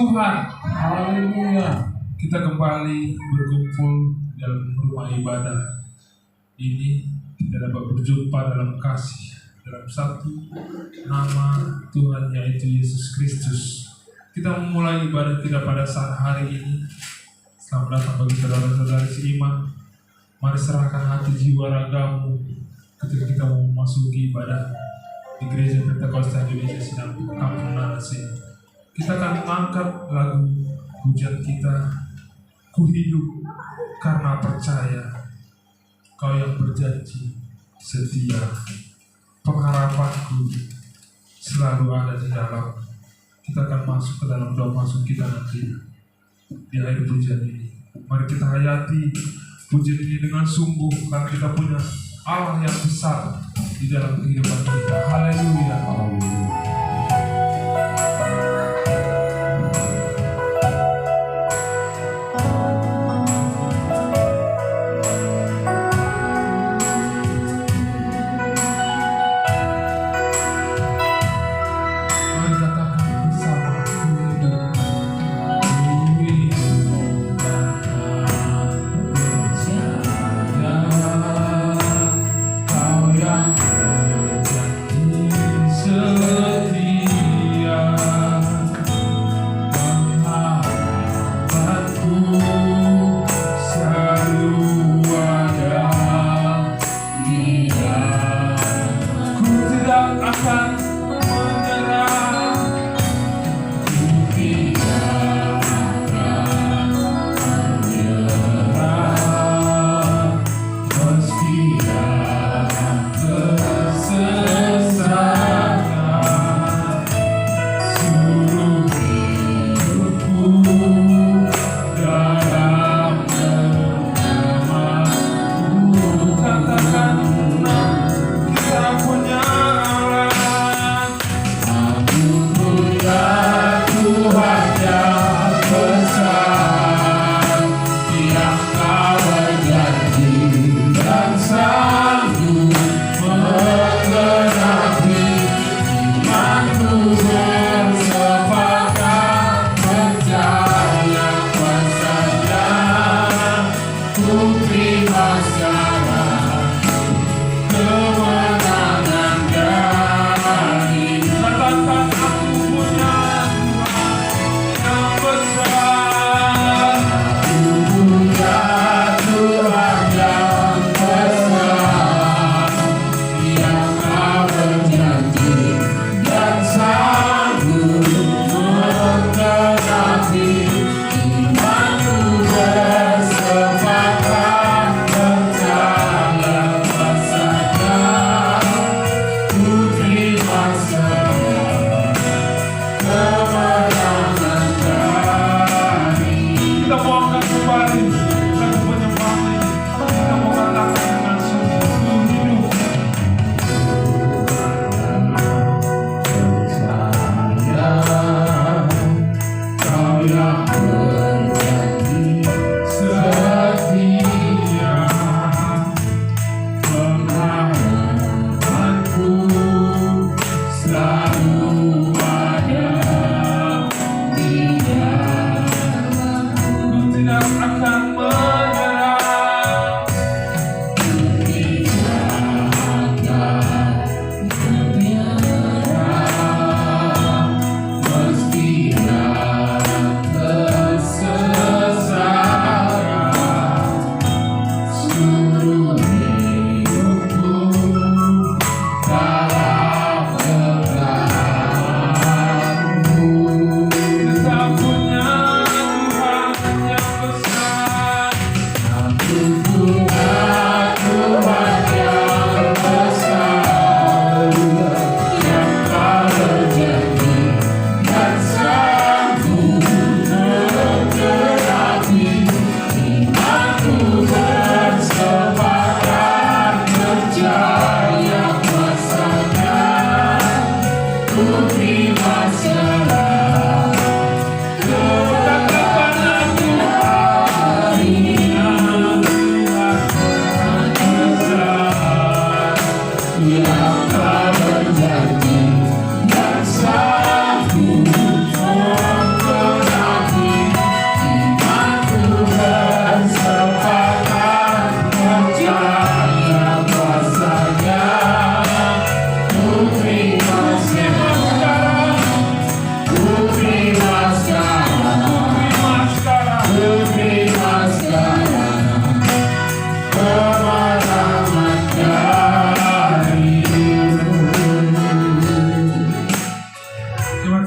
Tuhan. Haleluya. Kita kembali berkumpul dalam rumah ibadah ini. Kita dapat berjumpa dalam kasih, dalam satu nama Tuhan, yaitu Yesus Kristus. Kita memulai ibadah kita pada saat hari ini. Selamat datang bagi saudara-saudari seiman. Mari serahkan hati, jiwa, ragamu ketika kita mau memasuki ibadah di Gereja Pentakosta Indonesia Sidang Kampung Nanas ini. Kita akan mengangkat lagu pujian kita, Ku hidup karena percaya Kau yang berjanji setia, pengharapanku selalu ada di dalam. Kita akan masuk ke dalam doa masuk kita nanti di akhir pujian ini. Mari kita hayati pujian ini dengan sungguh, karena kita punya Allah yang besar di dalam kehidupan kita. Haleluya. Kau yang berjanji setia.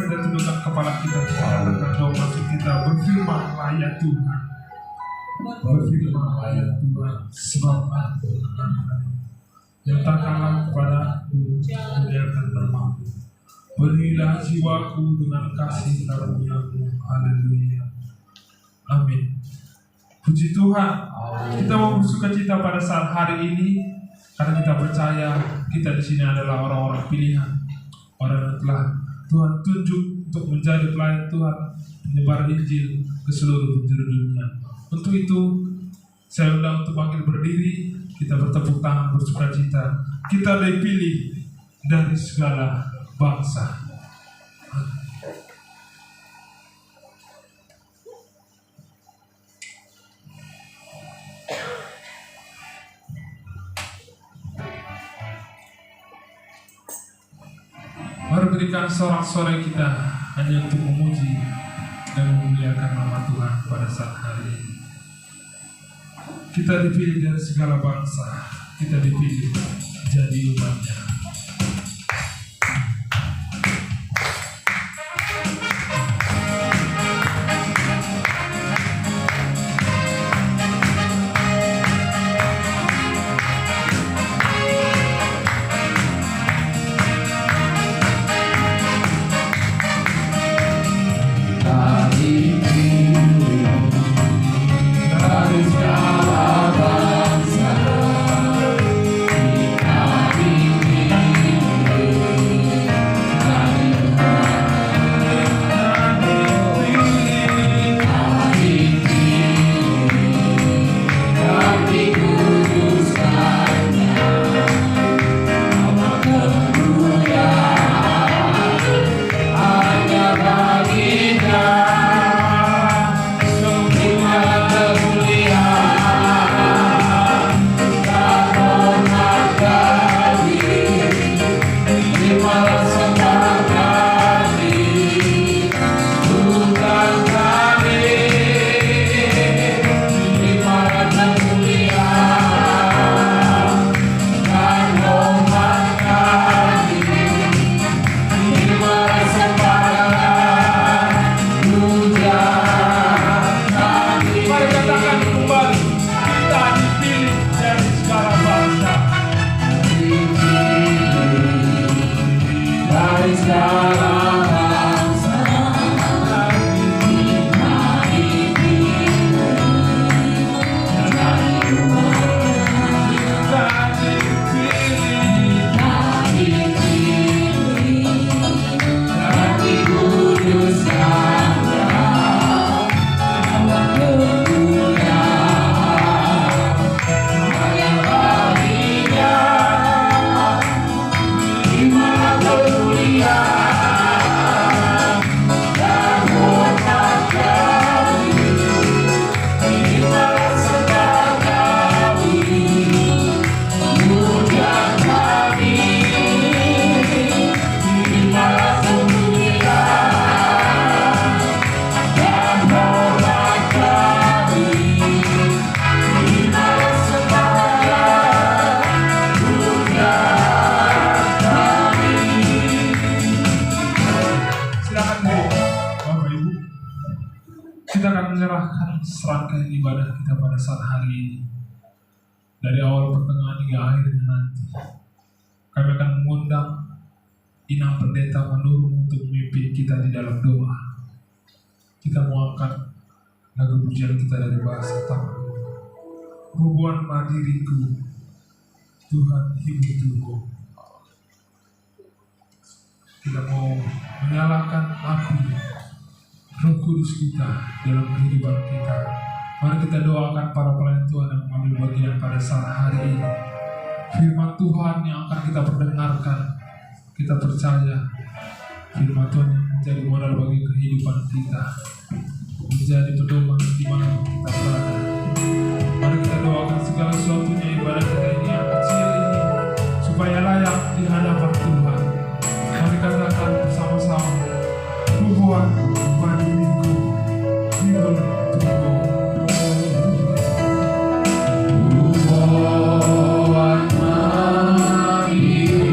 Mari kita tundukkan kepala kita, kita katakan doa masuk kita. Berfirmanlah ya Tuhan, berfirmanlah ya Tuhan, sebab aku nyatakanlah kepada aku memuliakan namamu. Berilah jiwaku dengan kasih karunia-Mu. Haleluya. Amin. Puji Tuhan. Kita mau bersukacita pada saat hari ini karena kita percaya kita di sini adalah orang-orang pilihan, orang yang telah Tuhan tunjuk untuk menjadi pelayan Tuhan, menyebar Injil ke seluruh penjuru dunia. Untuk itu saya undang untuk panggil berdiri, kita bertepuk tangan bersukacita. Kita dipilih dari segala bangsa. Mari berikan sorak-sorai kita hanya untuk memuji dan memuliakan nama Tuhan pada saat hari ini. Kita dipilih dari segala bangsa, kita dipilih jadi umatnya. Serangkaian ibadah kita pada saat hari ini, dari awal pertengahan hingga akhirnya nanti, kami akan mengundang Inang Pendeta Manurung untuk memimpin kita di dalam doa. Kita mau angkat lagu pujian kita dari bahasa Taman. Hubungan madiriku, Tuhan hibur. Kita mau menyalakan api Roh Kudus kita dalam kehidupan kita. Mari kita doakan para pelayan Tuhan yang mengambil bagian pada saat hari ini. Firman Tuhan yang akan kita perdengarkan, kita percaya firman Tuhan yang menjadi modal bagi kehidupan kita, menjadi pedoman di mana kita berada. Mari kita doakan segala sesuatunya ibadah kita ini yang kecil ini supaya layak di hadapan Tuhan. Mari katakan bersama-sama, hubungan madiriku, hibur Tuhan. Hubungan madiriku,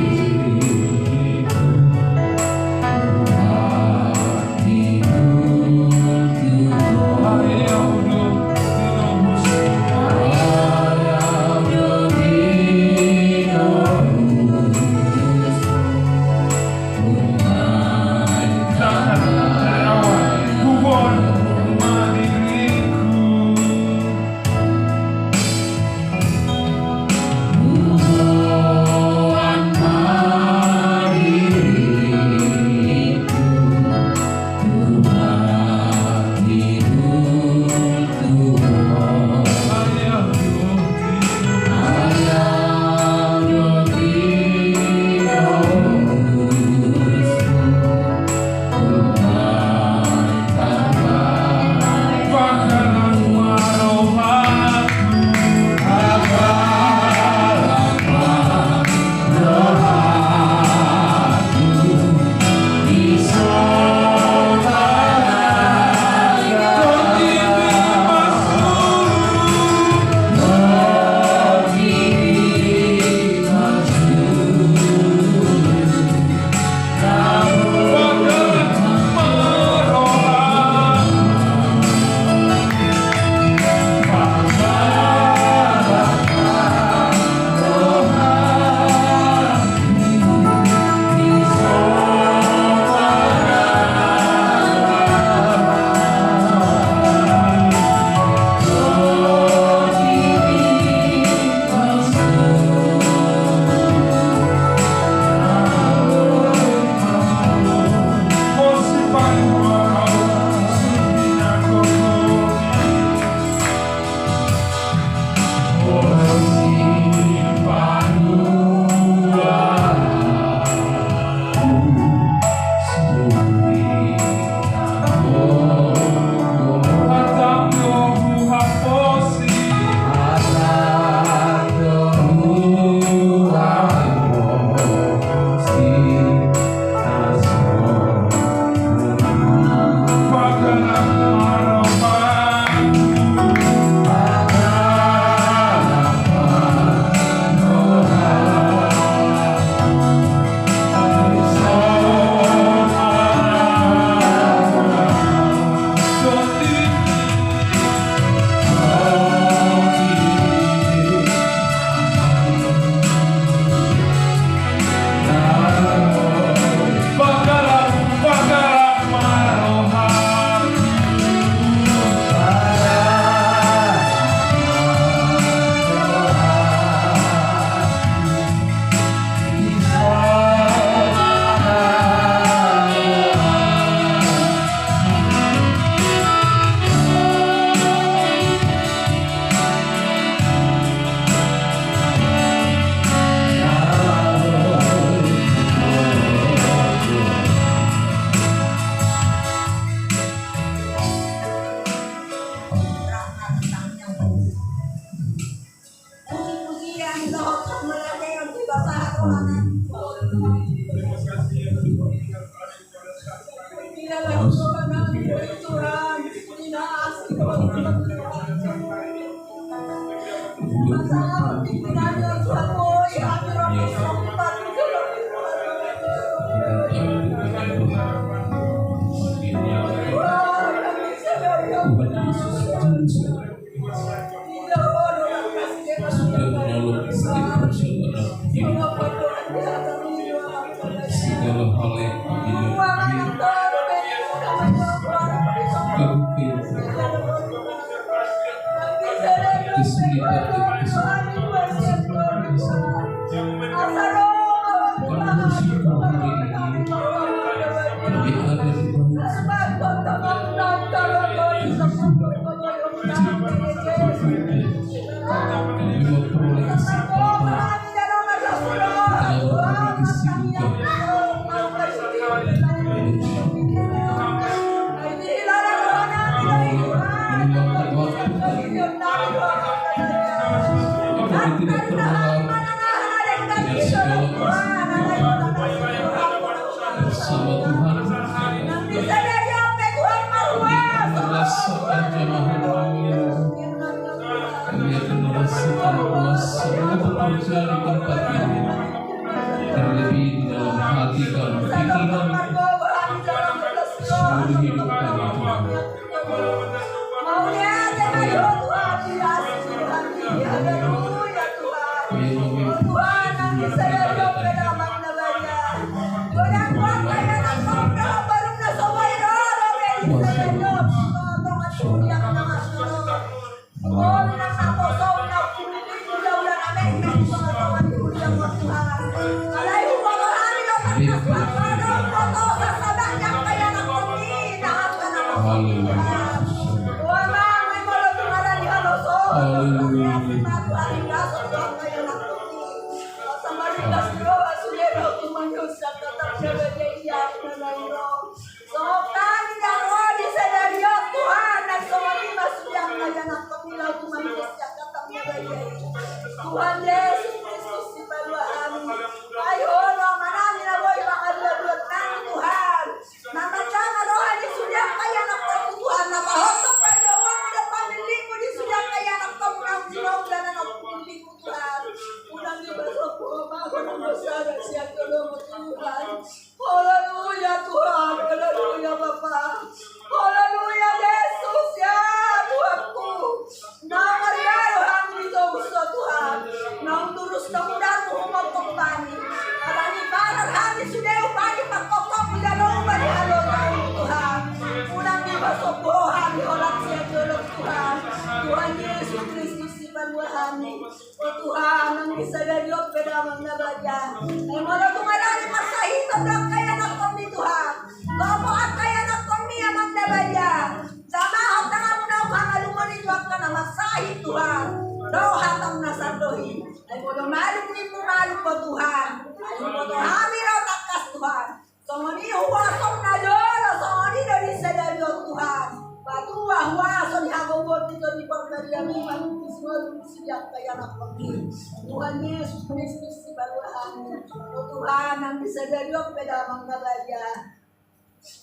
Tuhan Yesus Kristus di baluhan. O Tuhan, ang bisadalyo peda manggabaja.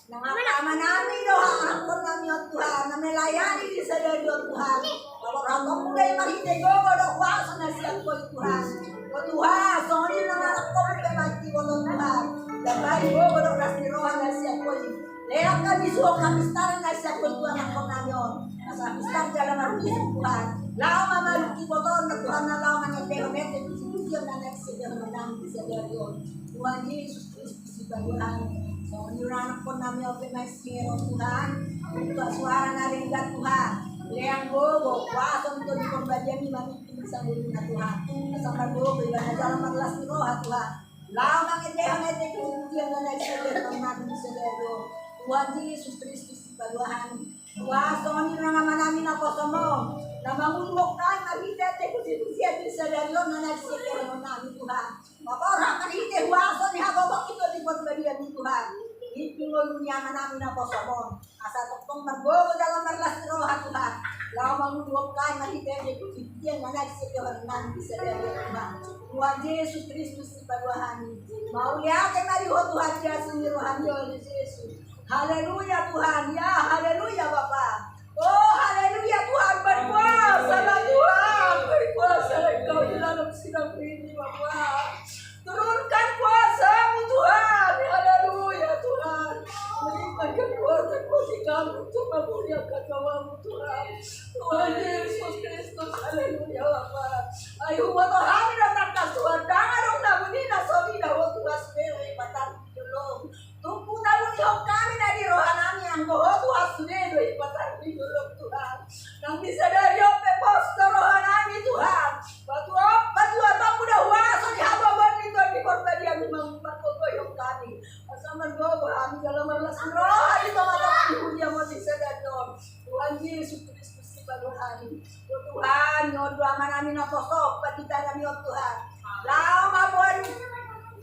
Nangakama namin o hangakon namin o Tuhan, na melayani bisadalyo Tuhan. Kapag mo kayo makitigo, o kwaso na siya ko Tuhan. O Tuhan, sonil na nakakon kayo makitigo o Tuhan. Dabay mo, o nasirohan na siya ko. Leyak kami suok, kamistaran na siya ko Tuhan ako namin. Nasa mistar jalan marulis Tuhan. Lao mamaluki boton na Tuhan na lao manetero-mete institusyon na nagsigaw na namin sa Diyos. Tuhan Yesus Kristus si Baluhan. So, niranak po namin o pinasiro Tuhan. Ito suara na rin ka Tuhan. Leang bobo, wasong ito di pambadyan ni mamipin sa ulo na Tuhan. Kasama bobo, iba na dyan ang maglas ni Roha Tuhan. Lao manetero-mete institusyon na nagsigaw na namin sa Diyos. Tuhan Yesus Kristus si Baluhan. Wasong nyo naman namin ako sa mo. Na mangulok ka, magigete ko siya sa dalyon na nagsikero namin Tuhan. Mapora ka nite huwaso ni Hababak ito di pagmarihan ni Tuhan. Ipingulo niya namin ako sa mo. Asa toktong magbogo dalam marlas ni Roha Tuhan. Lao mangulok ka, magigete ko siya na nagsikero namin sa dalyon Tuhan. Tuhan Yesus Kristus si Paduahan. Mauliate mariho Tuhan siya suniruhan Diyos Yesus. Haleluya Tuhan, ya haleluya Bapak. Oh haleluya Tuhan, berkuasa Tuhan, berkuasa Engkau di dalam sidang ini Bapak. Turunkan kuasa-Mu Tuhan, haleluya Tuhan. Berikan kuasa bagi kami untuk memuliakan nama-Mu Tuhan. Tuhan Yesus Kristus, haleluya Bapak. Ayo Bapak kami datangkan Tuhan, jangan dong namunina sobina waktu asbele patang julung. Tumpu namun hidup kami dari rohanami yang kau asbele patang julung Tuhan. Yang bisa dari ope poster rohanami Tuhan. Batu atau mudah waso di haba bani Tuhan di perbadian memang hidup kami. Asaman gogo kami dalam merlasan rohani teman-teman punya mati sedadon. Tuhan Yesus Kristus si baluhani. Tuhan nyodo aman amin apostol patita kami Tuhan. Lama buat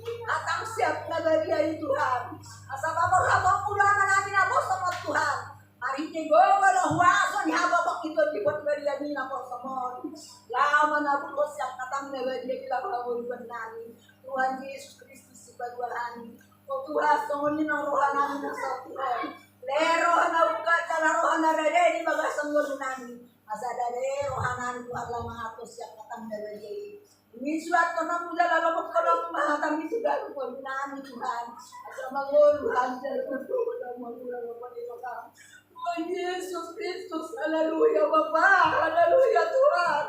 atang siap nagariya Tuhan. Asa babor habang ulaman amin apostol Tuhan. Mari gogo lo waso di haba bak itu di perbadian apostol. Lama nabut siap katang nagariya di labor benani. Tuhan Yesus Kristus si baluhani. O Tuhan songonin ang rohanami na sa Tuhan. Lero na uka cala rohana rede di bagasang nami. Asada le rohanami Tuhan lang mga atos yang katang rede. Misuat ko na mula lalabot ko na mahatami sugal ko nami Tuhan. Asa manguluhan dahil ko na magulang ko nito ka. Tuhan Yesus Kristus, haleluya Bapa, haleluya Tuhan.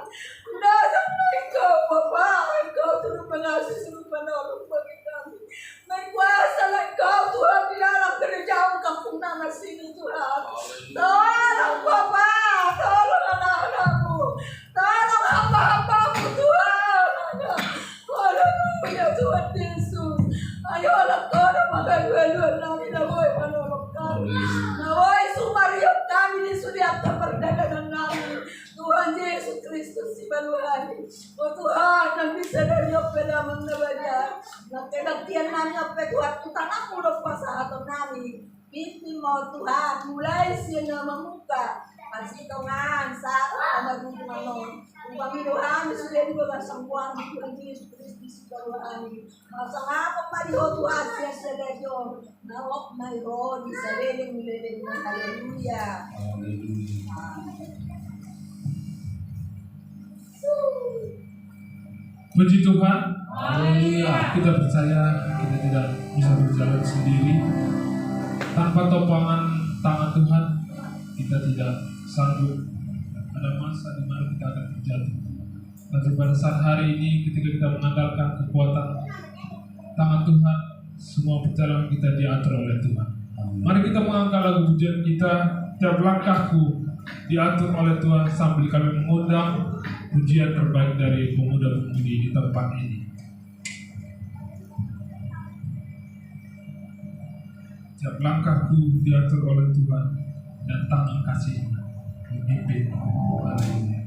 Nasaan na Ikaw Bapa, Ikaw tulong pangasih, tulong panolong bagi kami. May kuasa lang Ikaw Tuhan, nilalang kerja ang kampung naman sini Tuhan. Tolong Bapa, tolong anak-anakmu, tolong hamba-hambamu Tuhan. Haleluya Tuhan Yesus. Ayo anak kau na magagaluan namin na boy panolong kami. Naway sumariyot kami ni suliat na perdagangan namin. Tuhan Yesus Kristus si Baluhani. O Tuhan, ang bisa na niyo lamang na ba niya? Nagkinagtiyan namin ang pekuhat utang ang mulog pa sa ato namin. Pinti mo Tuhan, mulai siya na mamuka. Pagsitungan sa magulungan mo. Kung Panginoon, suliat ko ba sa buwan ng Tuhan Yesus Kristus si Baluhani. Masangakot maliho Tuhan siya sa leyon. Nawak mayroon sa leleng-leleng na haleluya. Puji Tuhan. Kita percaya kita tidak bisa berjalan sendiri. Tanpa topangan tangan Tuhan, kita tidak sanggup. Ada masa di mana kita akan terjatuh. Tapi pada saat hari ini, ketika kita mengandalkan kekuatan tangan Tuhan, semua perjalanan kita diatur oleh Tuhan. Mari kita mengangkat lagu pujian kita. Tiap langkahku diatur oleh Tuhan sambil kami mengundang pujian terbaik dari pemuda-pemudi di tempat ini. Tiap langkahku diatur oleh Tuhan dan tangan kasih-Nya memimpin. Haleluya.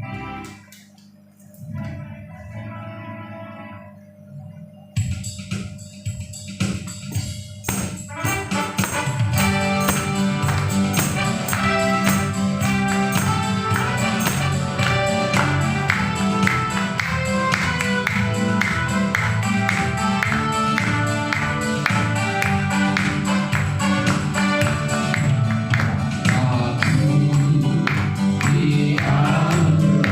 Aku diatur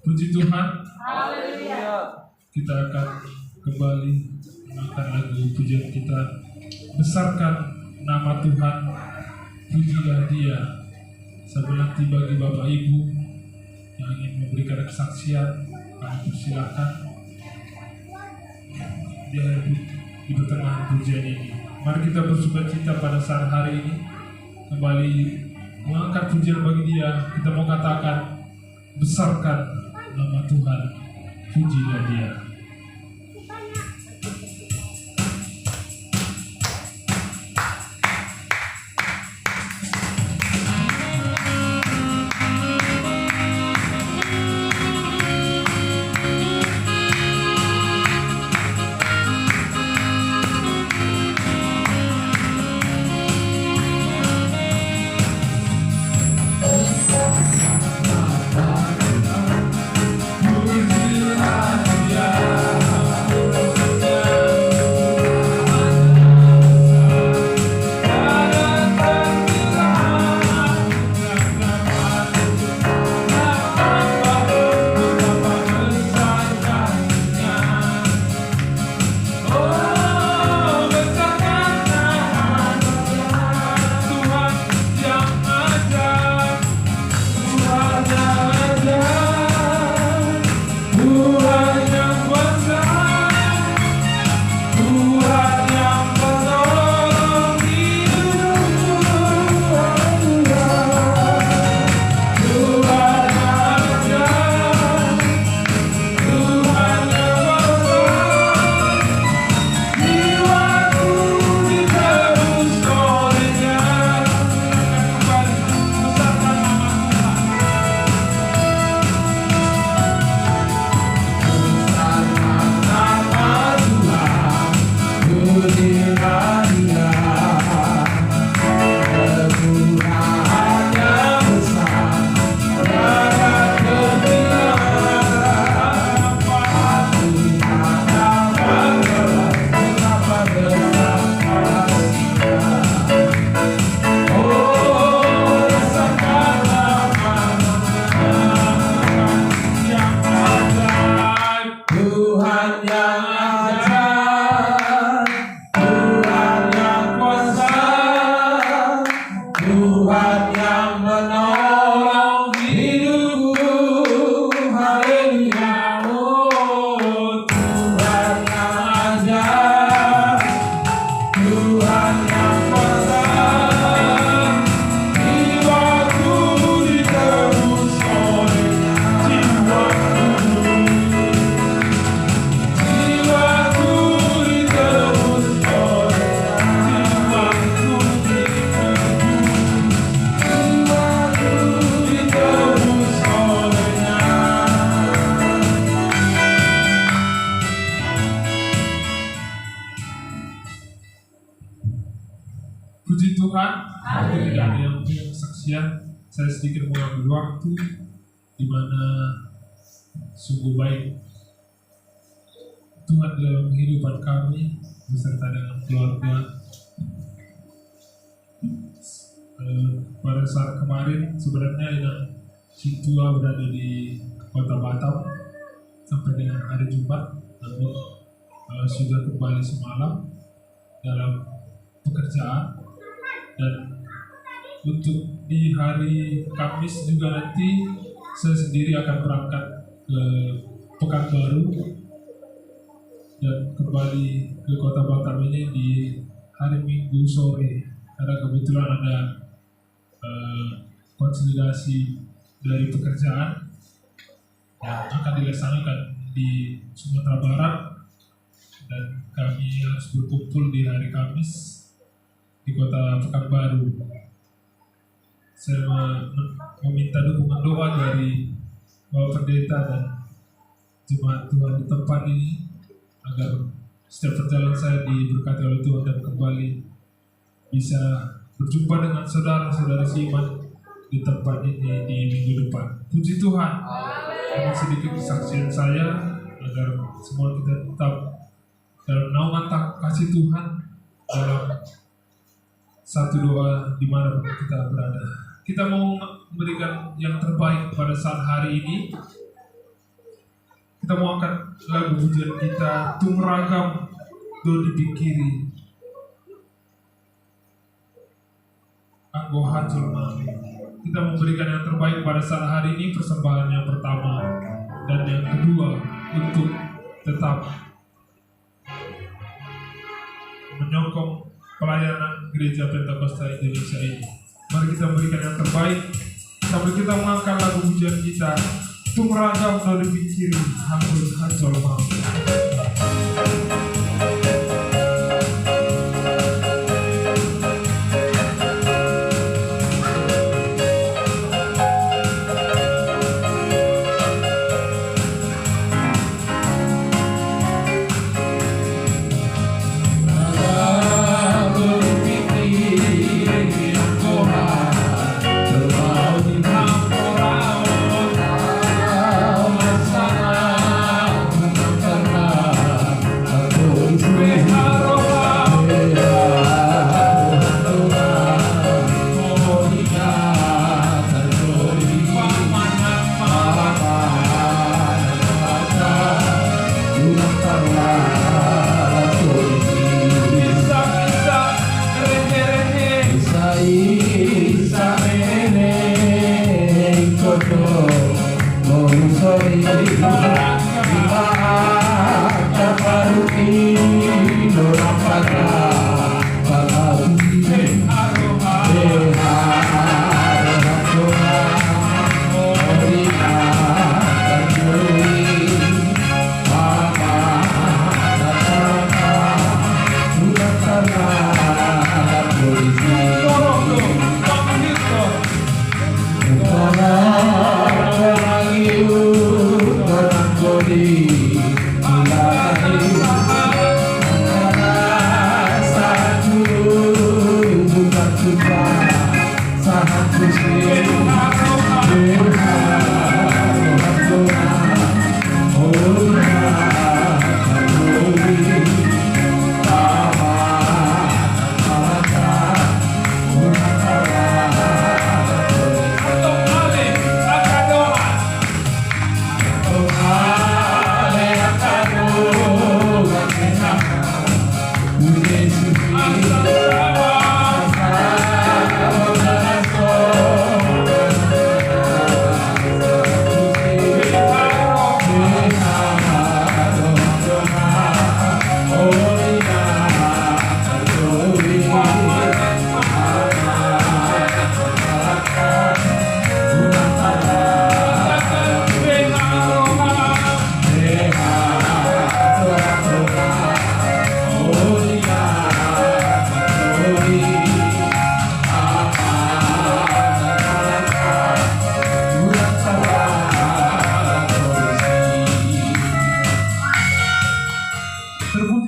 Puji Tuhan, Haleluya. kita akan kembali mengangkat lagu pujian kita. Besarkan nama Tuhan, pujilah Dia. Sebelum tiba bagi Bapak Ibu yang ingin memberikan kesaksian, kami persilahkan dia di pertengahan pujian ini. Mari kita bersukacita pada saat hari ini, kembali mengangkat pujian bagi Dia. Kita mau katakan, besarkan nama Tuhan, pujilah Dia. Pujilah Dia. Tuhan yang ajaib, Tuhan yang kuasa, Tuhan yang menolong hidupku. Haleluya. Oh, Tuhan yang ajaib, Tuhan yang kuasa, jiwaku ditebus oleh-Nya. Jiwaku ditebus oleh-Nya. Jiwaku ditebus oleh-Nya. Puji Tuhan, tidak ada yang punya kesaksian. Saya sedikit mengambil waktu di mana sungguh baik Tuhan dalam kehidupan kami beserta dengan keluarga. Pada saat kemarin sebenarnya yang si tua berada di kota Batam sampai dengan hari Jumat, namun sudah kembali semalam dalam pekerjaan. Dan untuk di hari Kamis juga nanti saya sendiri akan berangkat ke Pekanbaru dan kembali ke kota Batam ini di hari Minggu sore, karena kebetulan ada konsolidasi dari pekerjaan yang akan dilaksanakan di Sumatera Barat, dan kami harus berkumpul di hari Kamis di kota Pekanbaru. Saya meminta dukungan doa dari Bapak Pendeta dan jemaat Tuhan di tempat ini agar setiap perjalanan saya diberkati oleh Tuhan dan kembali bisa berjumpa dengan saudara-saudara seiman di tempat ini di minggu depan. Puji Tuhan. Ini sedikit kesaksian saya agar semua kita tetap dalam naungan kasih Tuhan dalam satu doa di mana kita berada. Kita mau memberikan yang terbaik pada saat hari ini. Kita mau angkat lagu pujian kita, Tumragam do dipikiri anggo hancur mami. Kita memberikan yang terbaik pada saat hari ini, persembahan yang pertama dan yang kedua untuk tetap menyokong pelayanan Gereja Pentakosta Indonesia ini. Mari kita berikan yang terbaik sambil kita mengangkat lagu pujian kita, Tumragam do dipikiri anggo hancur mami.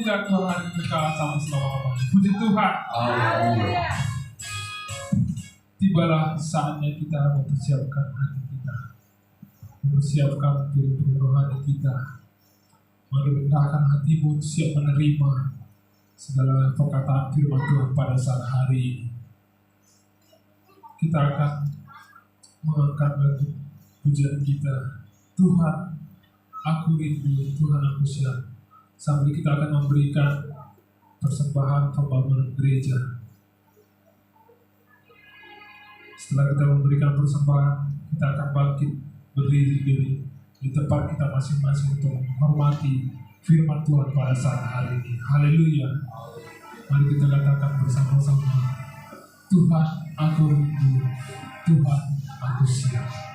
juga Tuhan kekal sampai selama-lamanya. Puji Tuhan. Tibalah saatnya kita mempersiapkan hati kita, mempersiapkan diri rohani kita, merendahkan hatimu siap menerima segala perkataan firman Tuhan pada saat hari ini. Kita akan mengangkat lagu pujian kita, Tuhan aku rindu, Tuhan aku siap. Sambil kita akan memberikan persembahan pembangunan gereja. Setelah kita memberikan persembahan, kita akan bangkit berdiri di tempat kita masing-masing untuk menghormati firman Tuhan pada saat hari ini. Haleluya. Mari kita katakan bersama-sama, Tuhan aku rindu, Tuhan aku siap.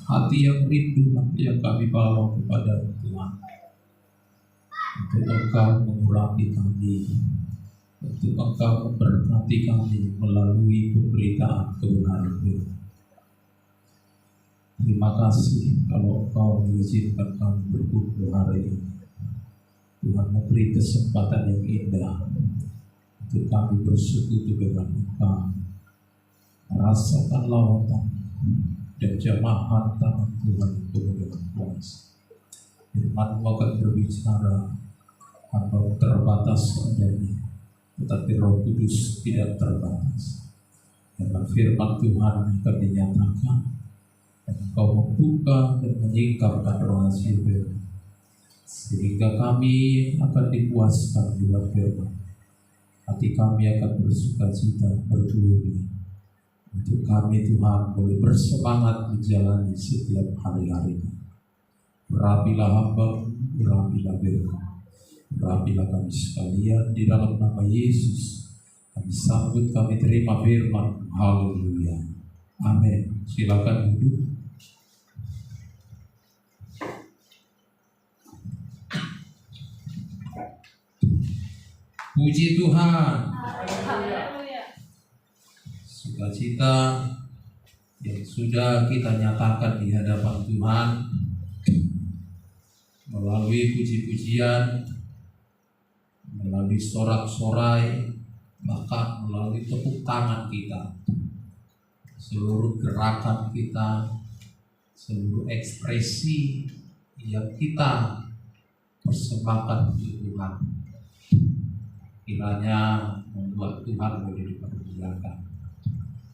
Hati yang rindu yang kami bawa kepada Tuhan, untuk Engkau mengurangi kami, untuk Engkau memberkati kami melalui pemberitaan kebenaran firman. Terima kasih kalau Engkau mengizinkan kami berkumpul hari ini. Tuhan memberi kesempatan yang indah untuk kami bersekutu dengan Engkau, merasakan lawatan dan jamahan tangan Tuhan itu dengan kuasa. Firman-Mu akan berbicara, hamba terbatas adanya, tetapi Roh Kudus tidak terbatas. Karena firman Tuhan akan dinyatakan, dan Engkau membuka dan menyingkapkan rahasia firman, sehingga kami akan dipuaskan dengan firman. Hati kami akan bersukacita, bergelombang. Untuk kami Tuhan boleh bersemangat menjalani setiap hari-hari. Berapilah hamba, berapilah firman. Berapilah kami sekalian di dalam nama Yesus. Kami sambut, kami terima firman. Haleluya. Amin. Silakan duduk. Puji Tuhan. Sukacita yang sudah kita nyatakan di hadapan Tuhan melalui puji-pujian, melalui sorak-sorai, bahkan melalui tepuk tangan kita, seluruh gerakan kita, seluruh ekspresi yang kita persembahkan untuk Tuhan, kiranya membuat Tuhan boleh dipermuliakan.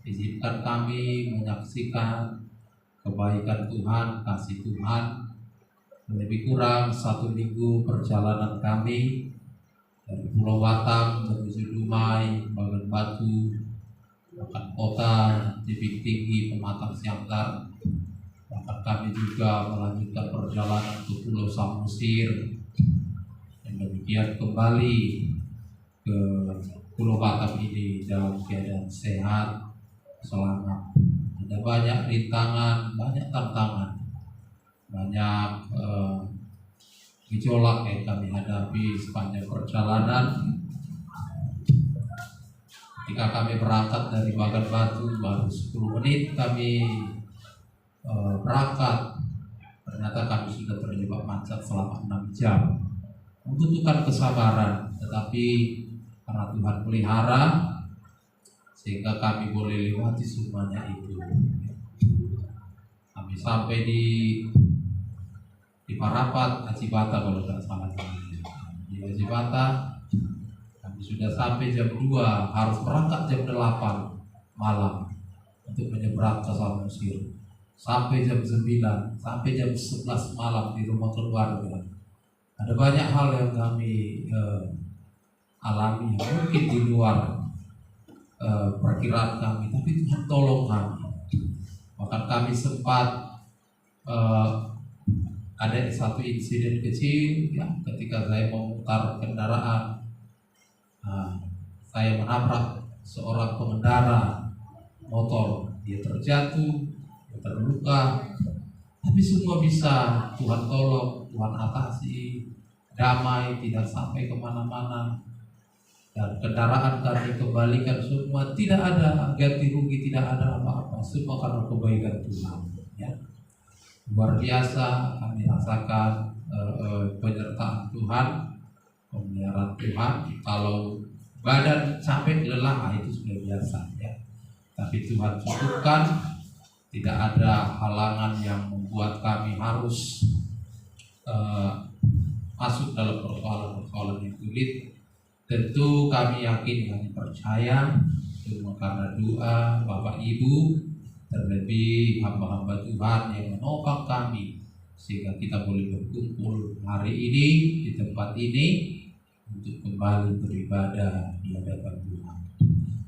Izinkan kami menyaksikan kebaikan Tuhan, kasih Tuhan. Lebih kurang 1 minggu perjalanan kami dari Pulau Batam menuju Dumai, Bagan Batu, bahkan kota Tebing Tinggi, Pematang Siantar. Bahkan kami juga melanjutkan perjalanan ke Pulau Samosir, dan demikian kembali ke Pulau Batam ini dalam keadaan sehat, selamat. Ada banyak rintangan, banyak tantangan, banyak gejolak yang kami hadapi sepanjang perjalanan. Ketika kami berangkat dari Bagan Batu, baru 10 menit kami berangkat, ternyata kami sudah terjebak macet selama 6 jam. Membutuhkan kesabaran, tetapi karena Tuhan pelihara, sehingga kami boleh lewati semuanya itu. Kami sampai di Parapat, Acibata kalau tidak salah. Di Acibata kami sudah sampai jam 2, harus berangkat jam 8 malam untuk menyeberang ke Samosir. Sampai jam 9, sampai jam 11 malam di rumah keluarga. Ada banyak hal yang kami alami, mungkin di luar perkiraan kami, tapi Tuhan tolong kami. Bahkan kami sempat ada satu insiden kecil ya, ketika saya memutar kendaraan, saya menabrak seorang pengendara motor. Dia terjatuh, dia terluka, tapi semua bisa Tuhan tolong, Tuhan atasi, damai, tidak sampai kemana-mana. Dan kendaraan kami kembalikan semua, tidak ada ganti rugi, tidak ada apa-apa, semua karena kebaikan Tuhan ya. Luar biasa kami rasakan penyertaan Tuhan, pemeliharaan Tuhan. Kalau badan capek lelah itu sudah biasa ya, tapi Tuhan cukupkan. Tidak ada halangan yang membuat kami harus masuk dalam persoalan-persoalan yang sulit. Tentu kami yakin, kami percaya semua karena doa Bapak Ibu, terlebih hamba-hamba Tuhan yang menopang kami, sehingga kita boleh berkumpul hari ini di tempat ini untuk kembali beribadah di hadapan Tuhan.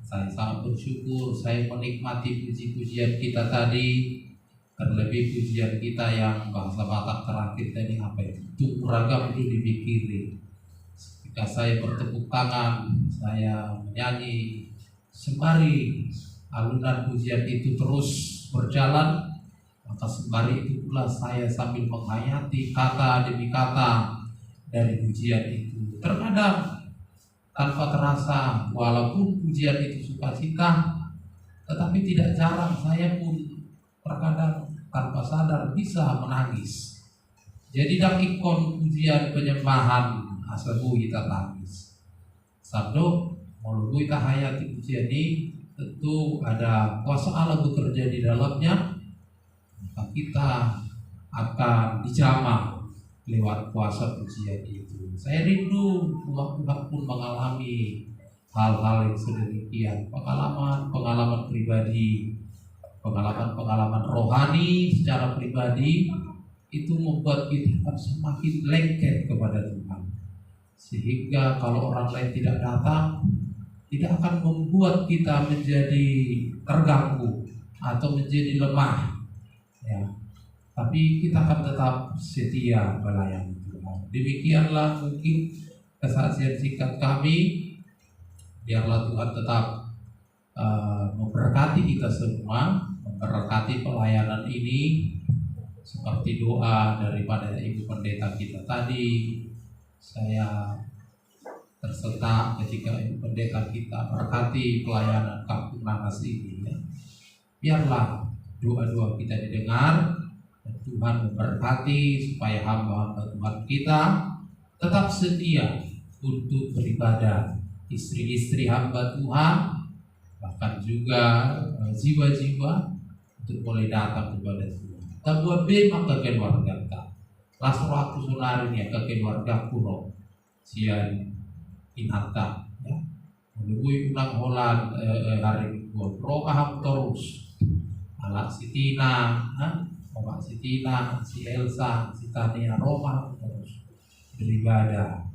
Saya sangat bersyukur, saya menikmati puji-pujian kita tadi, terlebih pujian kita yang bahasa Batak terakhir tadi apa itu ragam itu dipikirin. Ketika saya bertepuk tangan, saya menyanyi, sembari alunan pujian itu terus berjalan, maka sembari itu pula saya sambil menghayati kata demi kata dari pujian itu. Terkadang tanpa terasa, walaupun pujian itu sukacita, tetapi tidak jarang saya pun terkadang tanpa sadar bisa menangis. Jadi dakikon pujian penyembahan asabu kita tangis. Sabdo mau kita hayati pujian ini, tentu ada kuasa Allah bekerja di dalamnya, maka kita akan dijamah lewat kuasa pujian itu. Saya rindu umat Tuhan pun mengalami hal-hal yang sedemikian, pengalaman pribadi, pengalaman rohani secara pribadi itu membuat kita semakin lengket kepada Tuhan. Sehingga kalau orang lain tidak datang, tidak akan membuat kita menjadi terganggu atau menjadi lemah, ya. Tapi kita akan tetap setia melayani Tuhan. Demikianlah mungkin kesaksian singkat kami. Biarlah Tuhan tetap memberkati kita semua, memberkati pelayanan ini. Seperti doa daripada Ibu Pendeta kita tadi, saya tersentak ketika Ibu Pendeta kita berkati pelayanan Kampung Nanas ini, ya. Biarlah doa-doa kita didengar dan Tuhan memberkati supaya hamba-hamba Tuhan kita tetap setia untuk beribadah, istri-istri hamba Tuhan, bahkan juga jiwa-jiwa untuk boleh datang kepada Tuhan. Tabua bema ke keluarga kita, langsung aku sunarinya ke keluarga kuno, sian inata, ya. Menunggu ulang holan hari buat roham terus, alat si Tina, Bapak si Tina, si Elsa, si Tania, roham terus beribadah.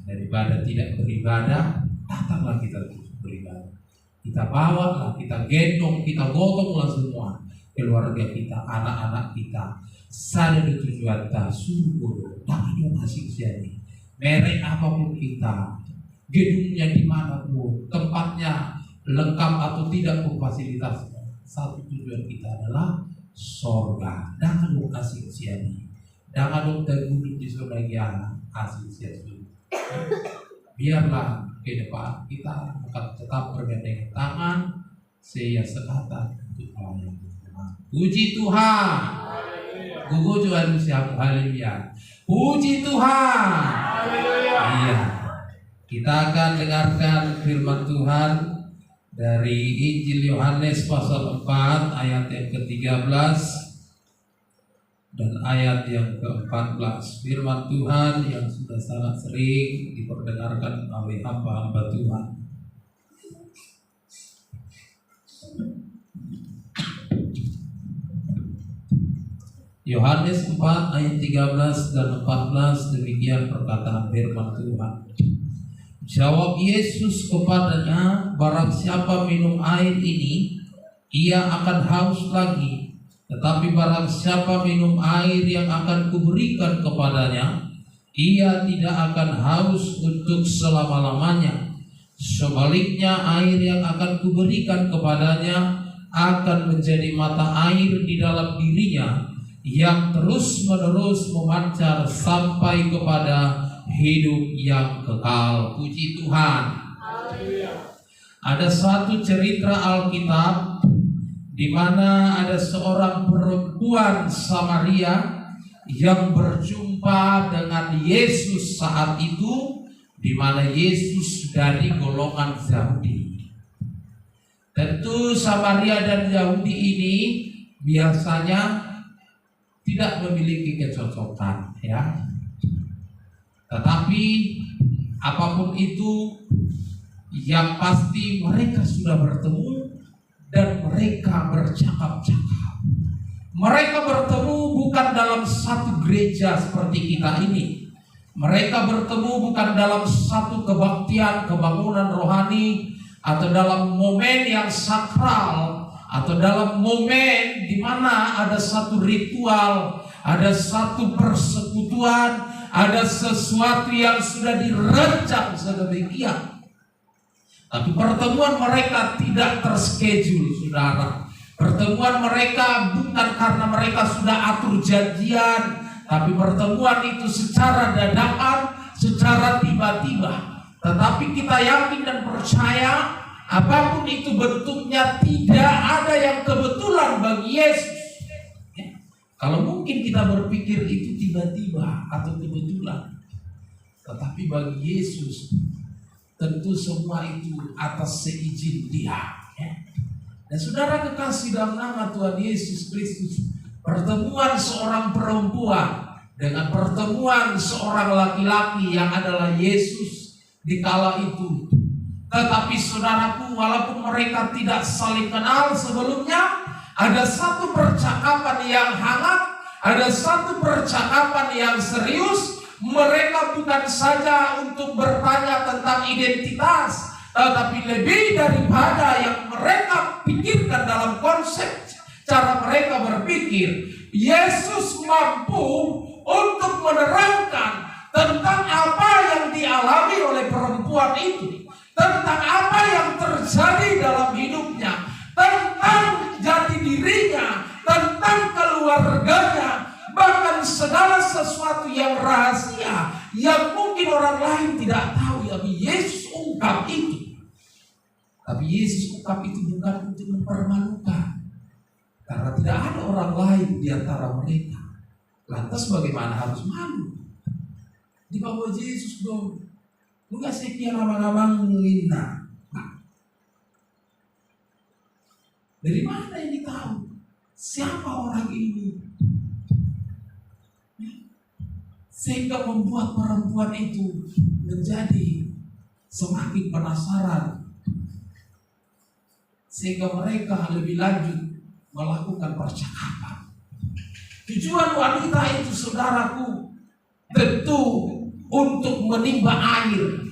Daripada tidak beribadah, datanglah kita terus beribadah. Kita bawalah, kita gendong, kita gotonglah semua keluarga kita, anak-anak kita. Sadar tujuan kita, sungguh, tak ada masing jadi. Merek apapun kita, gedungnya di mana pun, tempatnya lengkap atau tidak pun fasilitasnya. Satu tujuan kita adalah sorga. Jangan dong asing siani, jangan dong terguduk di surga asing siani. Biarlah ke depan kita akan tetap bergandengan tangan, saya sekata untuk melayani Tuhan. Puji Tuhan. Gugu Tuhan siapa haleluya. Puji Tuhan. Iya. Kita akan dengarkan firman Tuhan dari Injil Yohanes pasal 4 ayat yang ke-13 dan ayat yang ke-14. Firman Tuhan yang sudah sangat sering diperdengarkan oleh hamba-hamba Tuhan. Yohanes 4 ayat 13 dan 14, demikian perkataan firman Tuhan. Jawab Yesus kepadanya, barang siapa minum air ini, ia akan haus lagi. Tetapi barang siapa minum air yang akan kuberikan kepadanya, ia tidak akan haus untuk selama-lamanya. Sebaliknya air yang akan kuberikan kepadanya akan menjadi mata air di dalam dirinya, yang terus-menerus memancar sampai kepada hidup yang kekal. Puji Tuhan. Ada suatu cerita Alkitab di mana ada seorang perempuan Samaria yang berjumpa dengan Yesus saat itu, di mana Yesus dari golongan Yahudi. Tentu Samaria dan Yahudi ini biasanya tidak memiliki kecocokan, ya. Tetapi apapun itu, yang pasti mereka sudah bertemu dan mereka bercakap-cakap. Mereka bertemu bukan dalam satu gereja seperti kita ini. Mereka bertemu bukan dalam satu kebaktian, kebangunan rohani, atau dalam momen yang sakral, atau dalam momen di mana ada satu ritual, ada satu persekutuan, ada sesuatu yang sudah dirancang sedemikian. Tapi pertemuan mereka tidak terschedule, saudara. Pertemuan mereka bukan karena mereka sudah atur janjian, tapi pertemuan itu secara dadakan, secara tiba-tiba. Tetapi kita yakin dan percaya, apapun itu bentuknya, tidak ada yang kebetulan bagi Yesus. Ya. Kalau mungkin kita berpikir itu tiba-tiba atau kebetulan, tetapi bagi Yesus tentu semua itu atas seizin Dia. Ya. Dan saudara kekasih dalam nama Tuhan Yesus Kristus, pertemuan seorang perempuan dengan pertemuan seorang laki-laki yang adalah Yesus di kala itu Tetapi saudaraku, walaupun mereka tidak saling kenal sebelumnya, ada satu percakapan yang hangat, ada satu percakapan yang serius. Mereka bukan saja untuk bertanya tentang identitas, tetapi lebih daripada yang mereka pikirkan dalam konsep cara mereka berpikir, Yesus mampu untuk menerangkan tentang apa yang dialami oleh perempuan itu, tentang apa yang terjadi dalam hidupnya, tentang jati dirinya, tentang keluarganya, bahkan segala sesuatu yang rahasia yang mungkin orang lain tidak tahu, tapi Yesus ungkap itu. Tapi Yesus ungkap itu bukan untuk mempermalukan, karena tidak ada orang lain di antara mereka. Lantas bagaimana harus malu? Di bawah Yesus dong. Enggak sekian lama-lama menghina. Dari mana ini tahu? Siapa orang ini? Sehingga membuat perempuan itu menjadi semakin penasaran. Sehingga mereka lebih lanjut melakukan percakapan. Tujuan wanita itu, saudaraku, tentu untuk menimba air,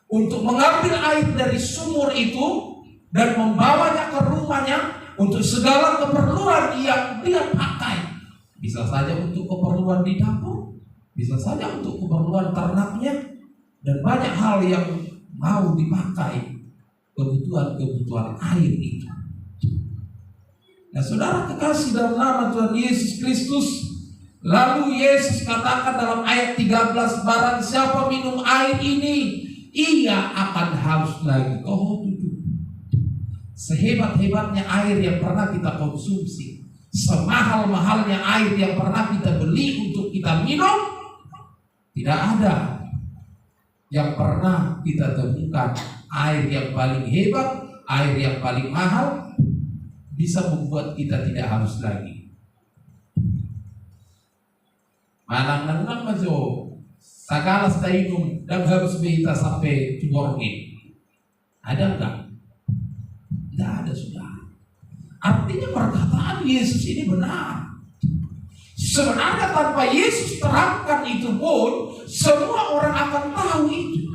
untuk mengambil air dari sumur itu dan membawanya ke rumahnya untuk segala keperluan yang dia pakai. Bisa saja untuk keperluan di dapur, bisa saja untuk keperluan ternaknya, dan banyak hal yang mau dipakai kebutuhan air itu. Nah, saudara kekasih dalam nama Tuhan Yesus Kristus, lalu Yesus katakan dalam ayat 13, barang siapa minum air ini, ia akan haus lagi. Oh, itu sehebat-hebatnya air yang pernah kita konsumsi, semahal-mahalnya air yang pernah kita beli untuk kita minum, tidak ada yang pernah kita temukan air yang paling hebat, air yang paling mahal bisa membuat kita tidak haus lagi. Manang-nanang majo segala stainum dan harus kita sampai tubornya. Ada enggak? Tidak ada, sudah. Artinya perkataan Yesus ini benar. Sebenarnya tanpa Yesus terangkan itu pun semua orang akan tahu itu.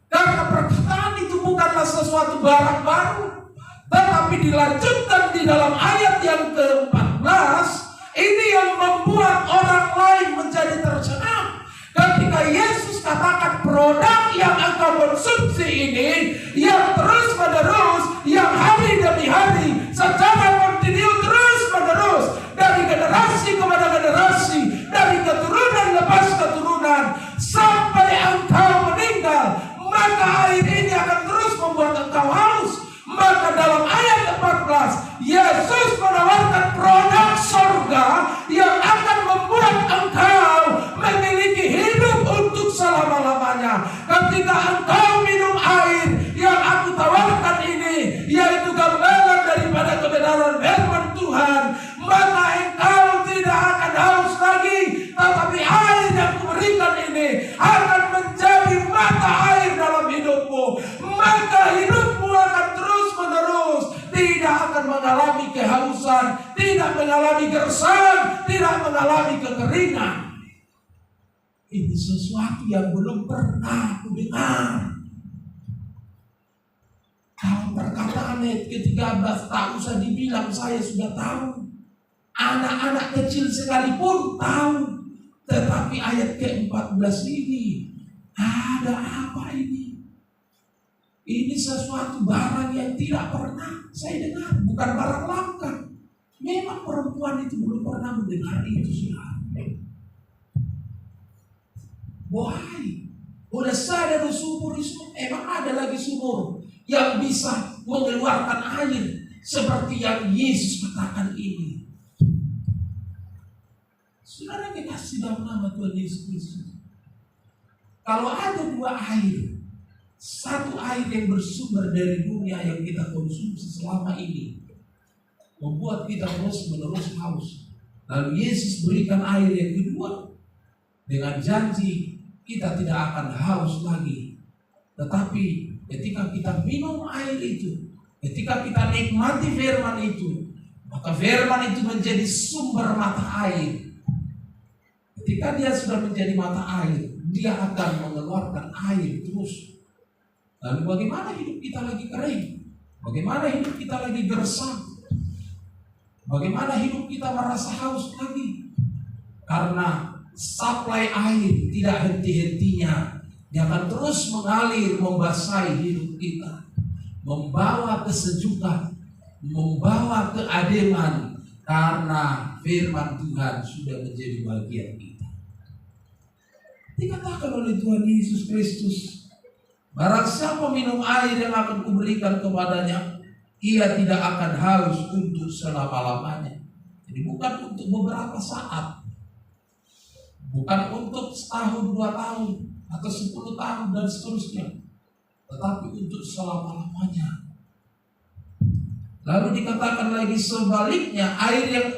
Karena perkataan itu bukanlah sesuatu barang baru, tetapi dilanjutkan di dalam ayat yang ke-14. Ini yang membuat orang lain menjadi tercengang. Ketika Yesus katakan produk yang engkau konsumsi ini, yang terus menerus, yang hari demi hari, secara kontinu terus menerus, dari generasi kepada generasi, dari keturunan lepas keturunan, sampai engkau meninggal, maka air ini akan terus membuat engkau haus. Maka dalam ayat 14, Yesus menawarkan produk surga yang akan membuat engkau memiliki hidup untuk selama-lamanya. Ketika engkau minum air yang aku tawarkan ini, yaitu gambaran daripada kebenaran firman Tuhan, maka engkau tidak akan haus lagi, tetapi air yang kuberikan ini akan menjadi mata air dalam hidupmu. Maka hidupmu akan terus menerus, tidak akan mengalami kehausan, tidak mengalami gersang, tidak mengalami kekeringan. Ini sesuatu yang belum pernah aku dengar. Kalau perkataan ayat ke-13, tak usah dibilang, saya sudah tahu. Anak-anak kecil sekalipun tahu. Tetapi ayat ke-14 ini, ada apa ini? Ini sesuatu barang yang tidak pernah saya dengar. Bukan barang langka. Memang perempuan itu belum pernah mendengar itu, saudara. Wahai, udah sadar sumur itu, emang ada lagi sumur yang bisa mengeluarkan air seperti yang Yesus katakan ini. Saudara kekasih dalam nama Tuhan Yesus Kristus, kalau ada dua air, satu air yang bersumber dari dunia yang kita konsumsi selama ini, membuat kita terus menerus haus, lalu Yesus berikan air yang kedua dengan janji kita tidak akan haus lagi, Tetapi ketika kita minum air itu, ketika kita nikmati firman itu, maka firman itu menjadi sumber mata air. Ketika dia sudah menjadi mata air, dia akan mengeluarkan air terus. Lalu bagaimana hidup kita lagi kering? Bagaimana hidup kita lagi gersang? Bagaimana hidup kita merasa haus lagi? Karena suplai air tidak henti-hentinya. Dia akan terus mengalir, membasahi hidup kita, membawa kesejukan, membawa keadilan, karena firman Tuhan sudah menjadi bagian kita. Dikatakan oleh Tuhan Yesus Kristus, barang siapa minum air yang akan kuberikan kepadanya, ia tidak akan haus untuk selama-lamanya. Jadi bukan untuk beberapa saat, bukan untuk setahun, 2 tahun, atau 10 tahun dan seterusnya, tetapi untuk selama-lamanya. Lalu dikatakan lagi sebaliknya, air yang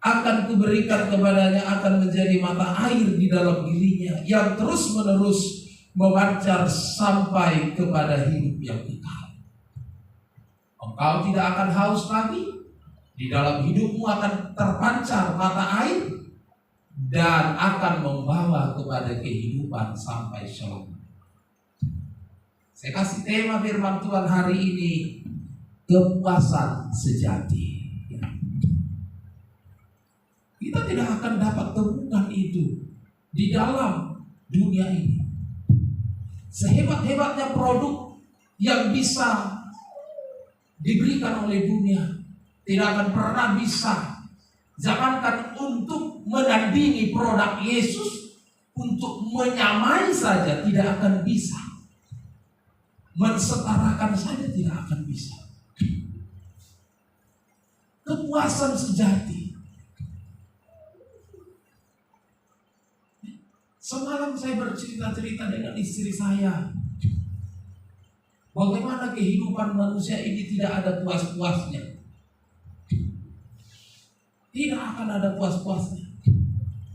akan kuberikan kepadanya akan menjadi mata air di dalam dirinya, yang terus menerus memancar sampai kepada hidup yang kekal. Engkau tidak akan haus lagi. Di dalam hidupmu akan terpancar mata air dan akan membawa kepada kehidupan sampai shalom. Saya kasih tema firman Tuhan hari ini, kepuasan sejati. Kita tidak akan dapat temukan itu di dalam dunia ini. Sehebat-hebatnya produk yang bisa diberikan oleh dunia, tidak akan pernah bisa, jangankan untuk menandingi produk Yesus, untuk menyamai saja tidak akan bisa, mensetarakan saja tidak akan bisa. Kepuasan sejati. Semalam saya bercerita-cerita dengan istri saya, bagaimana kehidupan manusia ini tidak ada puas-puasnya. Tidak akan ada puas-puasnya.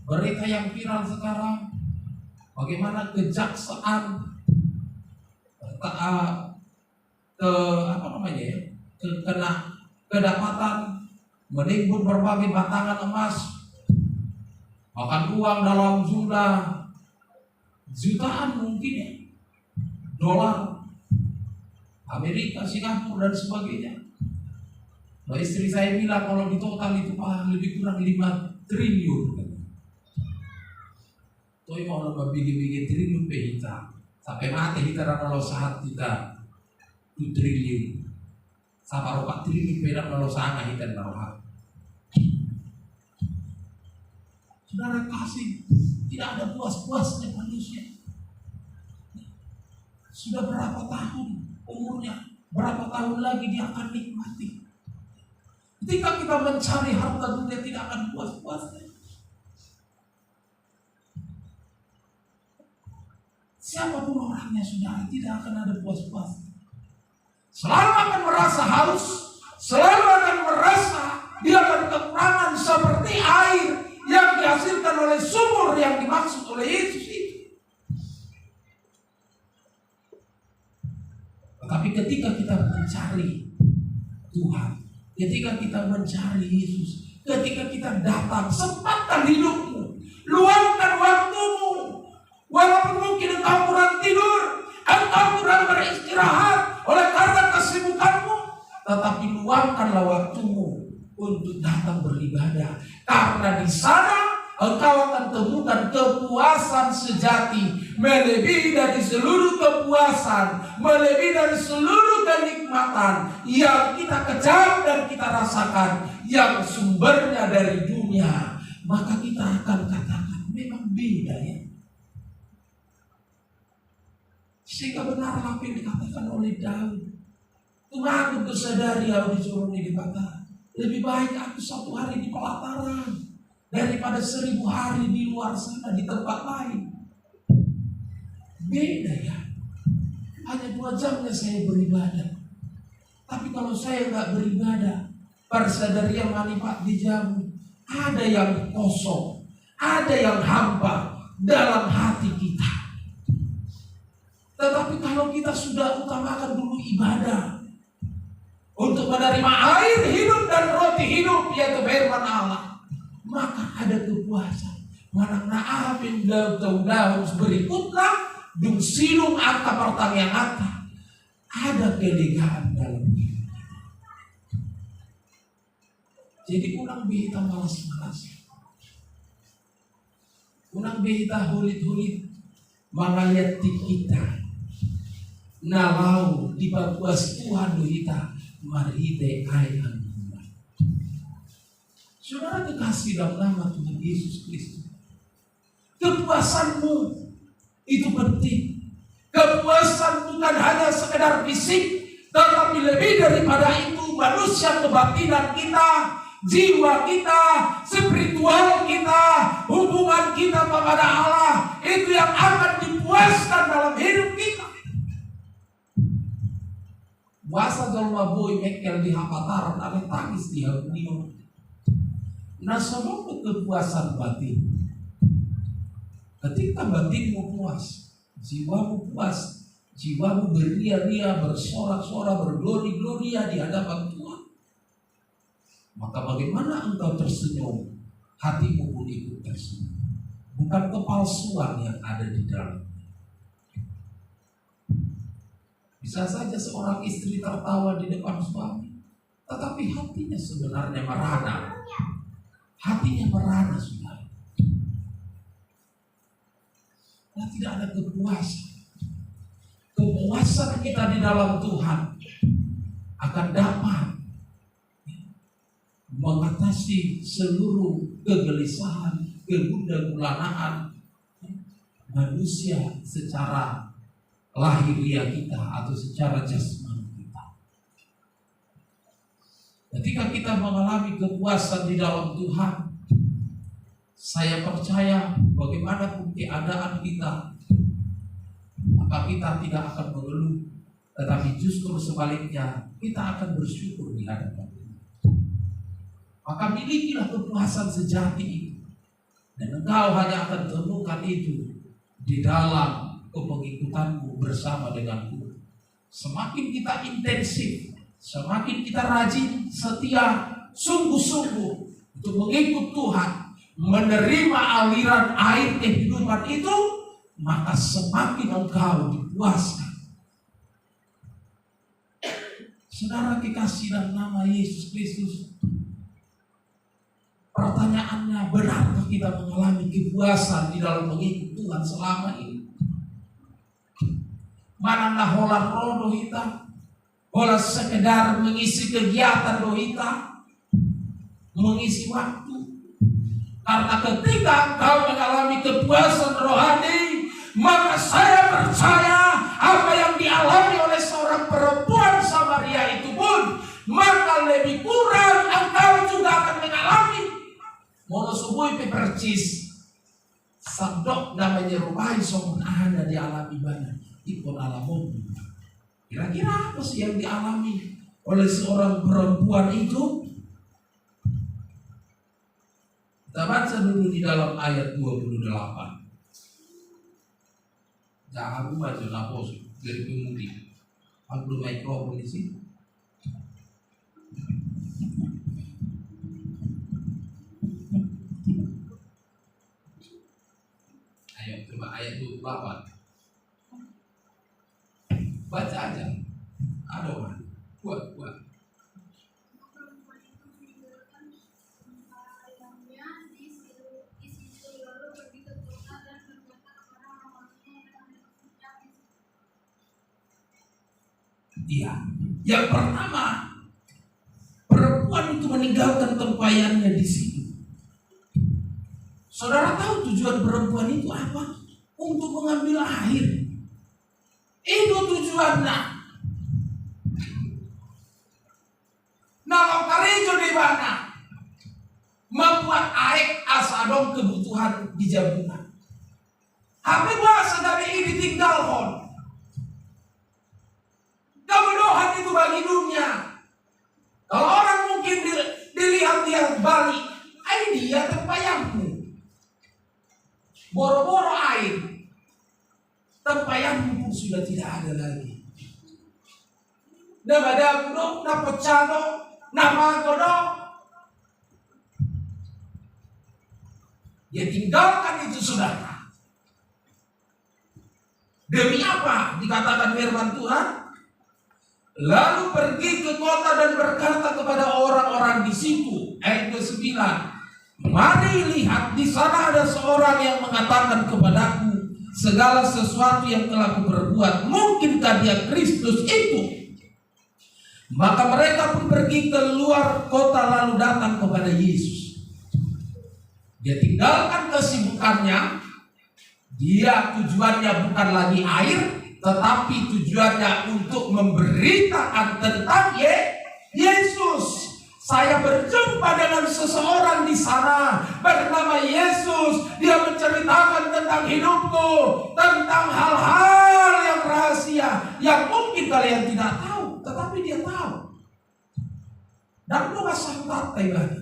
Berita yang viral sekarang, bagaimana kejaksaan kedapatan menimbun berbagai batangan emas, bahkan uang dalam jumlah jutaan mungkin ya, dolar Amerika, Singapura dan sebagainya. Nah, istri saya bilang kalau di total itu lebih kurang 5 triliun. Toi mau nambah bigi-bigi triliun pehita. Sampai mati kita kalau saat kita 2 triliun. Sampai 4 triliun perak kalau sangat kita naruh. Saudara kasih, tidak ada puas-puasnya manusia. Sudah berapa tahun umurnya, berapa tahun lagi dia akan nikmati. Ketika kita mencari harta dunia tidak akan puas-puasnya. Siapapun orangnya saudara tidak akan ada puas-puasnya. Selalu akan merasa haus, selalu akan merasa dia akan kekurangan seperti air yang dihasilkan oleh sumur yang dimaksud oleh Yesus itu. Tetapi ketika kita mencari Tuhan, ketika kita mencari Yesus, ketika kita datang, sempatkan hidupmu, luangkan waktumu. Walaupun mungkin engkau kurang tidur, engkau kurang beristirahat oleh karena kesibukanmu, tetapi luangkanlah waktumu untuk datang beribadah. Karena di sana engkau akan temukan kepuasan sejati, melebihi dari seluruh kepuasan, melebihi dari seluruh kenikmatan yang kita kejar dan kita rasakan, yang sumbernya dari dunia. Maka kita akan katakan memang beda ya. Sehingga benar apa yang dikatakan oleh Daud, Tuhan bersadari aku disuruh di kata, lebih baik aku 1 hari di pelataran daripada 1000 hari di luar sana di tempat lain. Beda ya. Hanya 2 jamnya saya beribadah. Tapi kalau saya nggak beribadah, bersadari yang manipat di jamu, ada yang kosong, ada yang hampa dalam hati kita. Tetapi kalau kita sudah utamakan dulu ibadah untuk menerima air hidup dan roti hidup, yaitu firman Allah, maka ada kepuasan. Manang naapin daw berikutlah dung silong angka pertanyaan angka. Ada kelegaan dalam hidup. Jadi ulang bihita malas-malas. Ulang bihita hulit-hulit mangaliat di kita. Nalau di baguas Tuhan kita marhite ayam. Saudara kekasih dalam nama Tuhan Yesus Kristus, kepuasanmu itu penting. Kepuasan bukan hanya sekedar fisik, tetapi lebih daripada itu manusia kebatinan kita, jiwa kita, spiritual kita, hubungan kita kepada Allah, itu yang akan dipuaskan dalam hidup kita. Wasa jalma boy mekel di hapataran, ada tangis di harunio. Nah, sebab kepuasan batin. Ketika batinmu puas, jiwamu puas, jiwamu beria-ria, bersorak-sorak, berglori-gloria di hadapan Tuhan, maka bagaimana engkau tersenyum, hatimu pun ikut tersenyum. Bukan kepalsuan yang ada di dalam. Bisa saja seorang istri tertawa di depan suami, tetapi hatinya sebenarnya merana. Hatinya merana, saudara. Nah, tidak ada kepuasan. Kepuasan kita di dalam Tuhan akan dapat mengatasi seluruh kegelisahan, kegundahan manusia secara lahiriah kita atau secara jasmani kita. Ketika kita mengalami kepuasan di dalam Tuhan, saya percaya bagaimanapun keadaan kita, maka kita tidak akan mengeluh, tetapi justru sebaliknya kita akan bersyukur di hadapan Tuhan. Maka milikilah kepuasan sejati itu, dan engkau hanya akan temukan itu di dalam kepengikutanmu bersama denganku. Semakin kita intensif, semakin kita rajin, setia, sungguh-sungguh untuk mengikut Tuhan, menerima aliran air kehidupan itu, maka semakin engkau dipuaskan. Saudara kekasih dalam nama Yesus Kristus, pertanyaannya, benarkah kita mengalami kepuasan di dalam mengikut Tuhan selama ini? Manakah hola roh kita, hola sekedar mengisi kegiatan kita, mengisi waktu. Karena ketika engkau mengalami kepuasan rohani, maka saya percaya apa yang dialami oleh seorang perempuan Samaria itu pun, maka lebih kurang engkau juga akan mengalami. Mono subuh percis sabdok namanya rumah somun ada dialami banyak. Ikut alamun. Kira-kira apa sih yang dialami oleh seorang perempuan itu? Kita baca dulu di dalam ayat 28. Jangan lupa jangan pos dari pemudi. Ambil mikrofon di sini. Ayo coba ayat 28. Baca aja. Ada orang. Buat. Iya. Yang pertama, perempuan itu meninggalkan tempayannya di situ. Saudara tahu tujuan perempuan itu apa? Untuk mengambil air. Itu tujuannya. Nah, karejo di mana? Membuat air asadong kebutuhan di jabungan. Apa bahasa dari ini tinggalkan? Kemudahan itu bagi dunia. Kalau orang mungkin dilihat dia balik, dia tempayangmu. Boro-boro air, tempayangmu pun sudah tidak. ada lagi. Nama daguno, nama pecano, nama gono. Dia tinggalkan itu, saudara. Demi apa? Dikatakan firman Tuhan. Lalu pergi ke kota dan berkata kepada orang-orang di situ. Ayat 9. Mari lihat, di sana ada seorang yang mengatakan kepadaku segala sesuatu yang telah kuperbuat. Mungkinkah dia Kristus itu? Maka mereka pun pergi keluar kota lalu datang kepada Yesus. Dia tinggalkan kesibukannya. Dia tujuannya bukan lagi air, tetapi tujuannya untuk memberitakan tentang Yesus. Saya berjumpa dengan seseorang di sana bernama Yesus. Dia menceritakan tentang hidupku, tentang hal-hal yang rahasia yang mungkin kalian tidak tahu, tetapi dia tahu. Dan bukan santai lagi.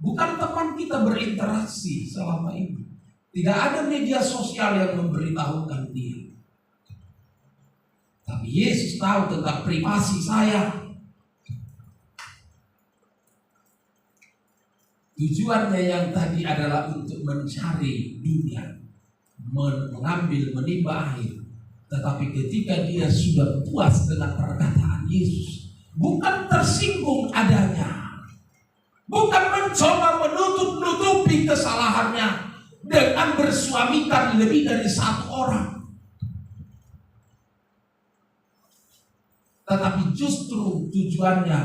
Bukan teman kita berinteraksi selama ini. Tidak ada media sosial yang memberitahukan dia. Tapi Yesus tahu tentang privasi saya. Tujuannya yang tadi adalah untuk mencari dunia, mengambil, menimba air. Tetapi ketika dia sudah puas dengan perkataan Yesus, bukan tersinggung adanya, bukan mencoba menutup-nutupi kesalahannya dengan bersuamikan lebih dari satu orang, tetapi justru tujuannya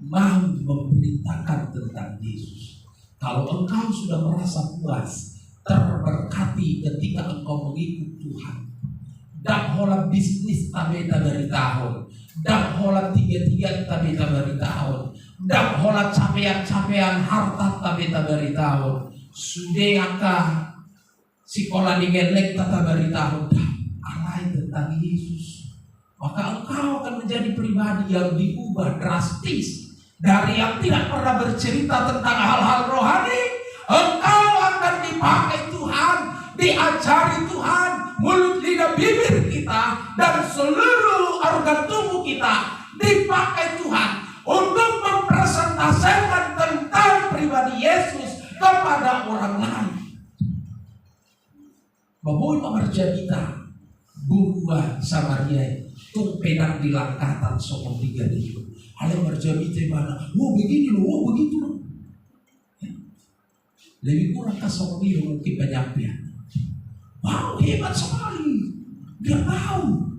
mau memberitakan tentang Yesus. Kalau engkau sudah merasa puas, terberkati ketika engkau mengikut Tuhan. Dak hola bisnis tabeta dari tahun, dak hola tiga-tiga tabeta dari tahun, dak hola capean-capean harta tabeta dari tahun. Sudehakah sekolah digelek tata dari tahun, alai tentang Yesus. Maka engkau akan menjadi pribadi yang diubah drastis. Dari yang tidak pernah bercerita tentang hal-hal rohani, engkau akan dipakai Tuhan, diajari Tuhan, mulut, lidah, bibir kita, dan seluruh organ tubuh kita dipakai Tuhan untuk mempresentasikan tentang pribadi Yesus kepada orang lain. Baboy pemerjadita, buruan Samaria, tumpenak di langkatan sokong tiga itu. Ada merjabita mana? Oh begini loh, oh begitu loh. Lebih kurang kasih dia mungkin penyampaian. Wow, hebat sekali. Dia tahu.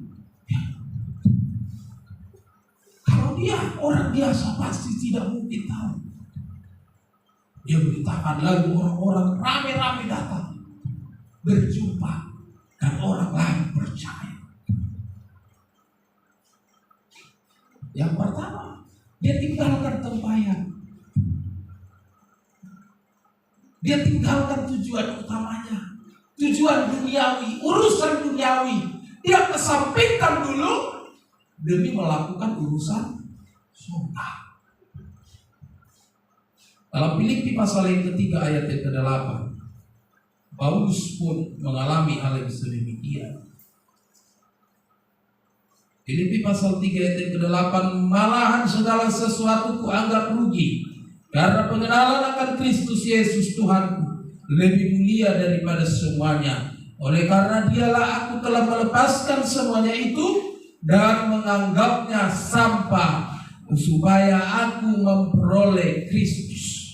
Kalau dia orang biasa pasti tidak mungkin tahu. Dia beritakan lalu orang-orang rame-rame datang berjumpa dan orang lain percaya. Yang pertama, dia tinggalkan tempayan. Dia tinggalkan tujuan utamanya, tujuan duniawi, urusan duniawi. Dia kesampingkan dulu demi melakukan urusan surga. Dalam Filipi pasal yang ketiga ayat yang ke-8, Paulus pun mengalami hal yang sedemikian. Filipi pasal 3 ayat yang ke-8, malahan segala sesuatu kuanggap rugi karena pengenalan akan Kristus Yesus Tuhanku lebih mulia daripada semuanya. Oleh karena dialah aku telah melepaskan semuanya itu dan menganggapnya sampah supaya aku memperoleh Kristus.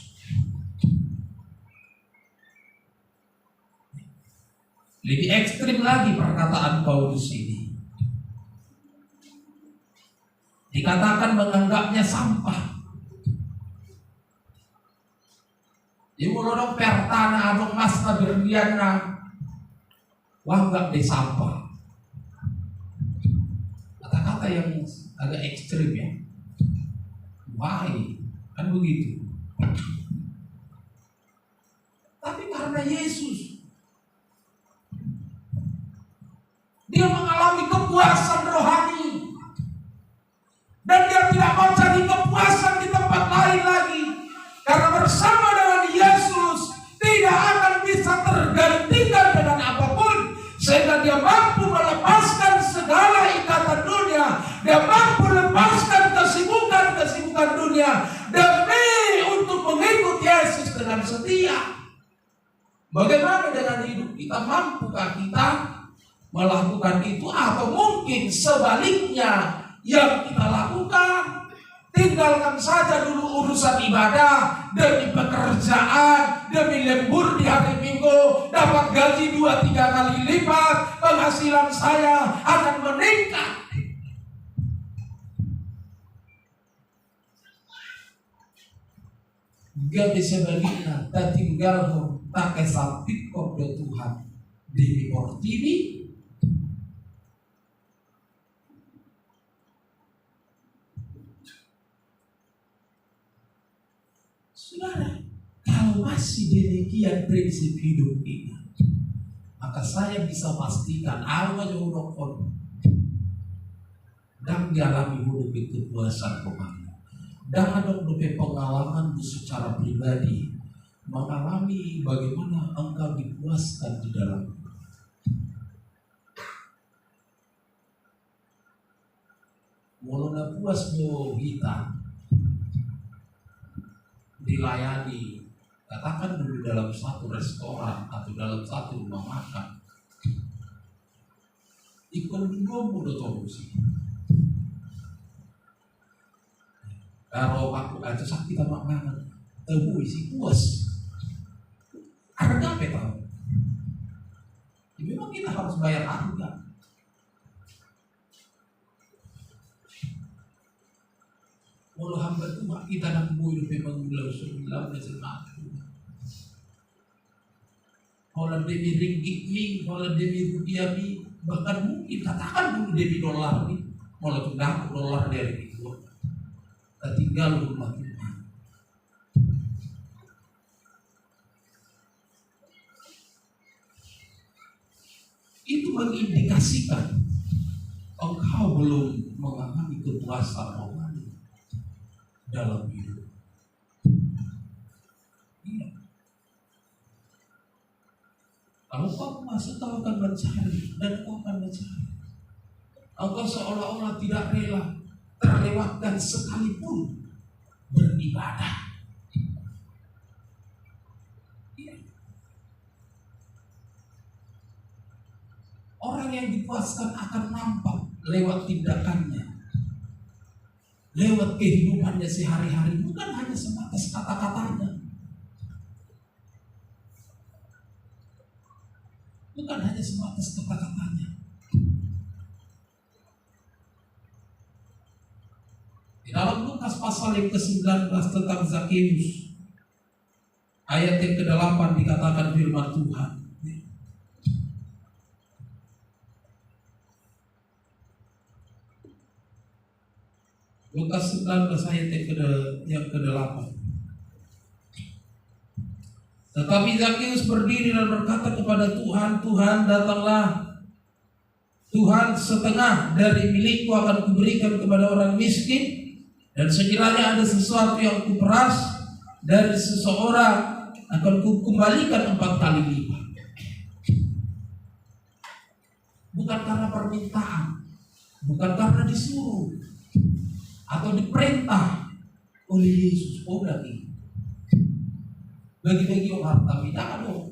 Lebih ekstrim lagi perkataan Paulus ini. Dikatakan menganggapnya sampah. Di mulodong pertana adong masta berliana wanggap di sampah. Kata-kata yang agak ekstrim ya. Why? Kan begitu. Tapi karena Yesus, dia mengalami kepuasan rohani. Dan dia tidak mau cari kepuasan di tempat lain lagi. Karena bersama dengan Yesus tidak akan bisa tergantikan dengan apapun. Sehingga dia mampu melepaskan segala dan mampu lepaskan kesibukan dunia demi untuk mengikut Yesus dengan setia. Bagaimana dengan hidup kita? Mampukah kita melakukan itu? Atau mungkin sebaliknya yang kita lakukan, tinggalkan saja dulu urusan ibadah demi pekerjaan, demi lembur di hari Minggu, dapat gaji 2-3 kali lipat, penghasilan saya akan meningkat. Gak bisa baginya, tak tinggal tak kesapit kok Tuhan di portini. Saudara, kalau masih demikian prinsip hidup ini, maka saya bisa pastikan awal Eurofon dan dialami hidup itu puasan kemana. Dan ada pengalaman secara pribadi mengalami bagaimana engkau dipuaskan di dalam. Mulai puas mo kita dilayani, katakan dulu dalam satu restoran atau dalam satu rumah makan, ikon dulu mudah solusi. Kalau aku aja sakit sama makanan, tahu isi puas. Harga apa tahu? Ya, memang kita harus bayar harga. Walau hamba itu kita nak boleh memang bulan sembilan macam. Kalau demi ringgit ni, kalau demi rupiah ni, bahkan mungkin katakan dulu demi dolar ni, kalau sudah dolar dari itu. Tinggal rumah Tuhan. Itu mengindikasikan engkau belum mengalami kepuasan rohani dalam hidup. Iya. Kalau kau masuk, kau akan mencari dan kau akan mencari. Engkau seolah-olah tidak rela terlewatkan sekalipun beribadah. Ya. Orang yang dipuaskan akan nampak lewat tindakannya, lewat kehidupannya sehari-hari, bukan hanya sebatas kata-katanya, bukan hanya sebatas kata-katanya. Dalam Lukas pasal yang ke-19 tentang Zakeus, ayat yang ke-8 dikatakan firman Tuhan. Lukas 19 ayat yang ke-8. Tetapi Zakeus berdiri dan berkata kepada Tuhan, Tuhan datanglah. Tuhan, setengah dari milikku akan kuberikan kepada orang miskin. Dan sekiranya ada sesuatu yang kuperas dari seseorang, akan kukembalikan 4 kali lipat. Bukan karena permintaan, bukan karena disuruh atau diperintah oleh Yesus. Oh lagi bagi-bagi orang harta, tidak dong.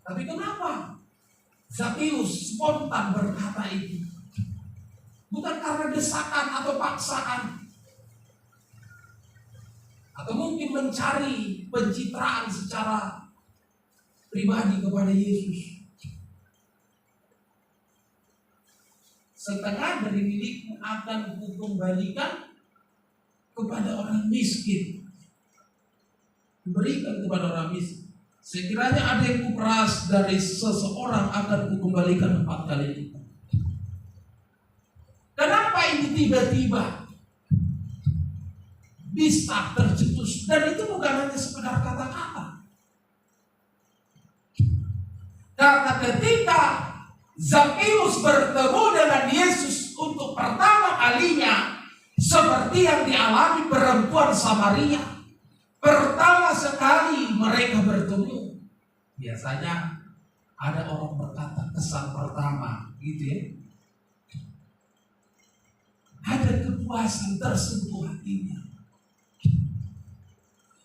Tapi kenapa Zakeus spontan berkata itu? Bukan karena desakan atau paksaan, atau mungkin mencari pencitraan secara pribadi kepada Yesus. Setengah dari milikmu akan kukembalikan kepada orang miskin. Berikan kepada orang miskin. Sekiranya ada yang kuperas dari seseorang, akan kukembalikan 4 kali lipat. Kenapa ini tiba-tiba bisa tercetus? Dan itu bukan hanya sekedar kata-kata. Karena ketika Zakeus bertemu dengan Yesus untuk pertama kalinya, seperti yang dialami perempuan Samaria, pertama sekali mereka bertemu, biasanya ada orang berkata kesan pertama, gitu ya. kepuasan tersentuh hatinya.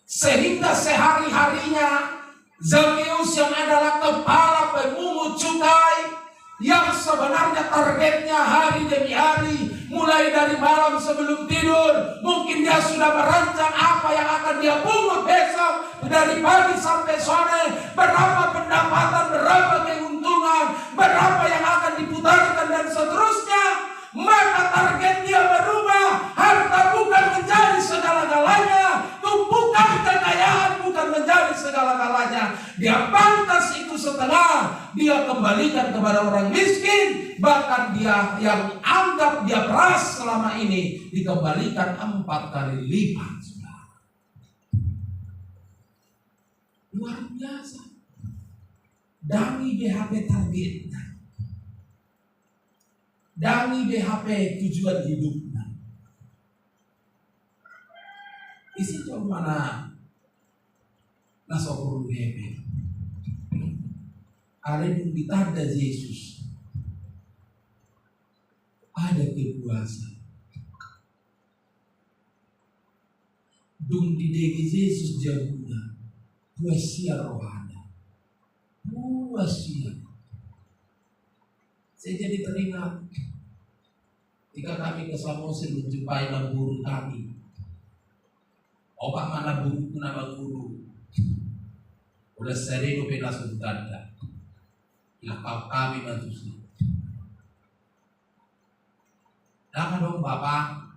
Sehingga sehari-harinya Zakheus yang adalah kepala pemungut cukai, yang sebenarnya targetnya hari demi hari, mulai dari malam sebelum tidur, mungkin dia sudah merancang apa yang akan dia pungut besok, dari pagi sampai sore, berapa pendapatan, berapa keuntungan, berapa yang akan diputarkan dan seterusnya. Maka target dia berubah. Harta bukan menjadi segala-galanya, tumpukan kekayaan bukan menjadi segala-galanya. Dia pantas itu setengah, dia kembalikan kepada orang miskin. Bahkan dia yang anggap dia peras selama ini dikembalikan 4 kali lipat. Luar biasa. Dami BHP targetnya, dami BHP tujuan hidupnya. Isi cuma mana nasokuru hepe. Ada yang ditanda Yesus, ada kepuasan. Dung didegi Yesus jauhnya, puasia rohana, puasia. Saya jadi teringat ketika kami ke Samosir menjumpai guru kami. Opak mana buku nama guru. Udah sereno pena sudanda. Ilakau kami manusia. Nama dong bapak.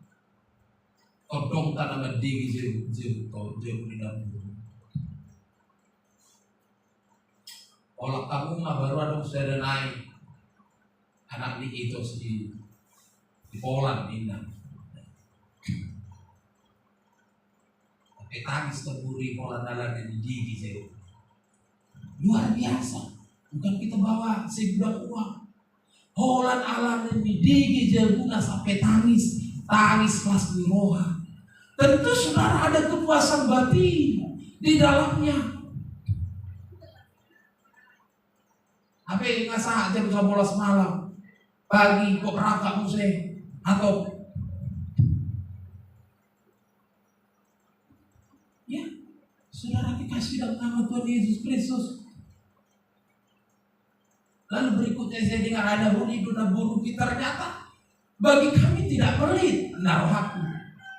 Kodong tanah mendigi jauh di dalam guru. Olah kamu mah baru ada serenai. Anak ini itu di Poland indah. Tapi tangis keburi Poland dalam yang didigi saya. Luar biasa. Bukan kita bawa segudang uang. Poland alam yang didigi jauhnya sampai tangis kelas di roha. Tentu saudara ada kepuasan batin di dalamnya. Apa yang ngasah jam 12 malam? Pagi kok berangkat musik atau ya saudara dikasih dalam nama Tuhan Yesus Kristus. Lalu berikutnya saya dengar ada huni-duna buruh ternyata bagi kami tidak pelit narohaku.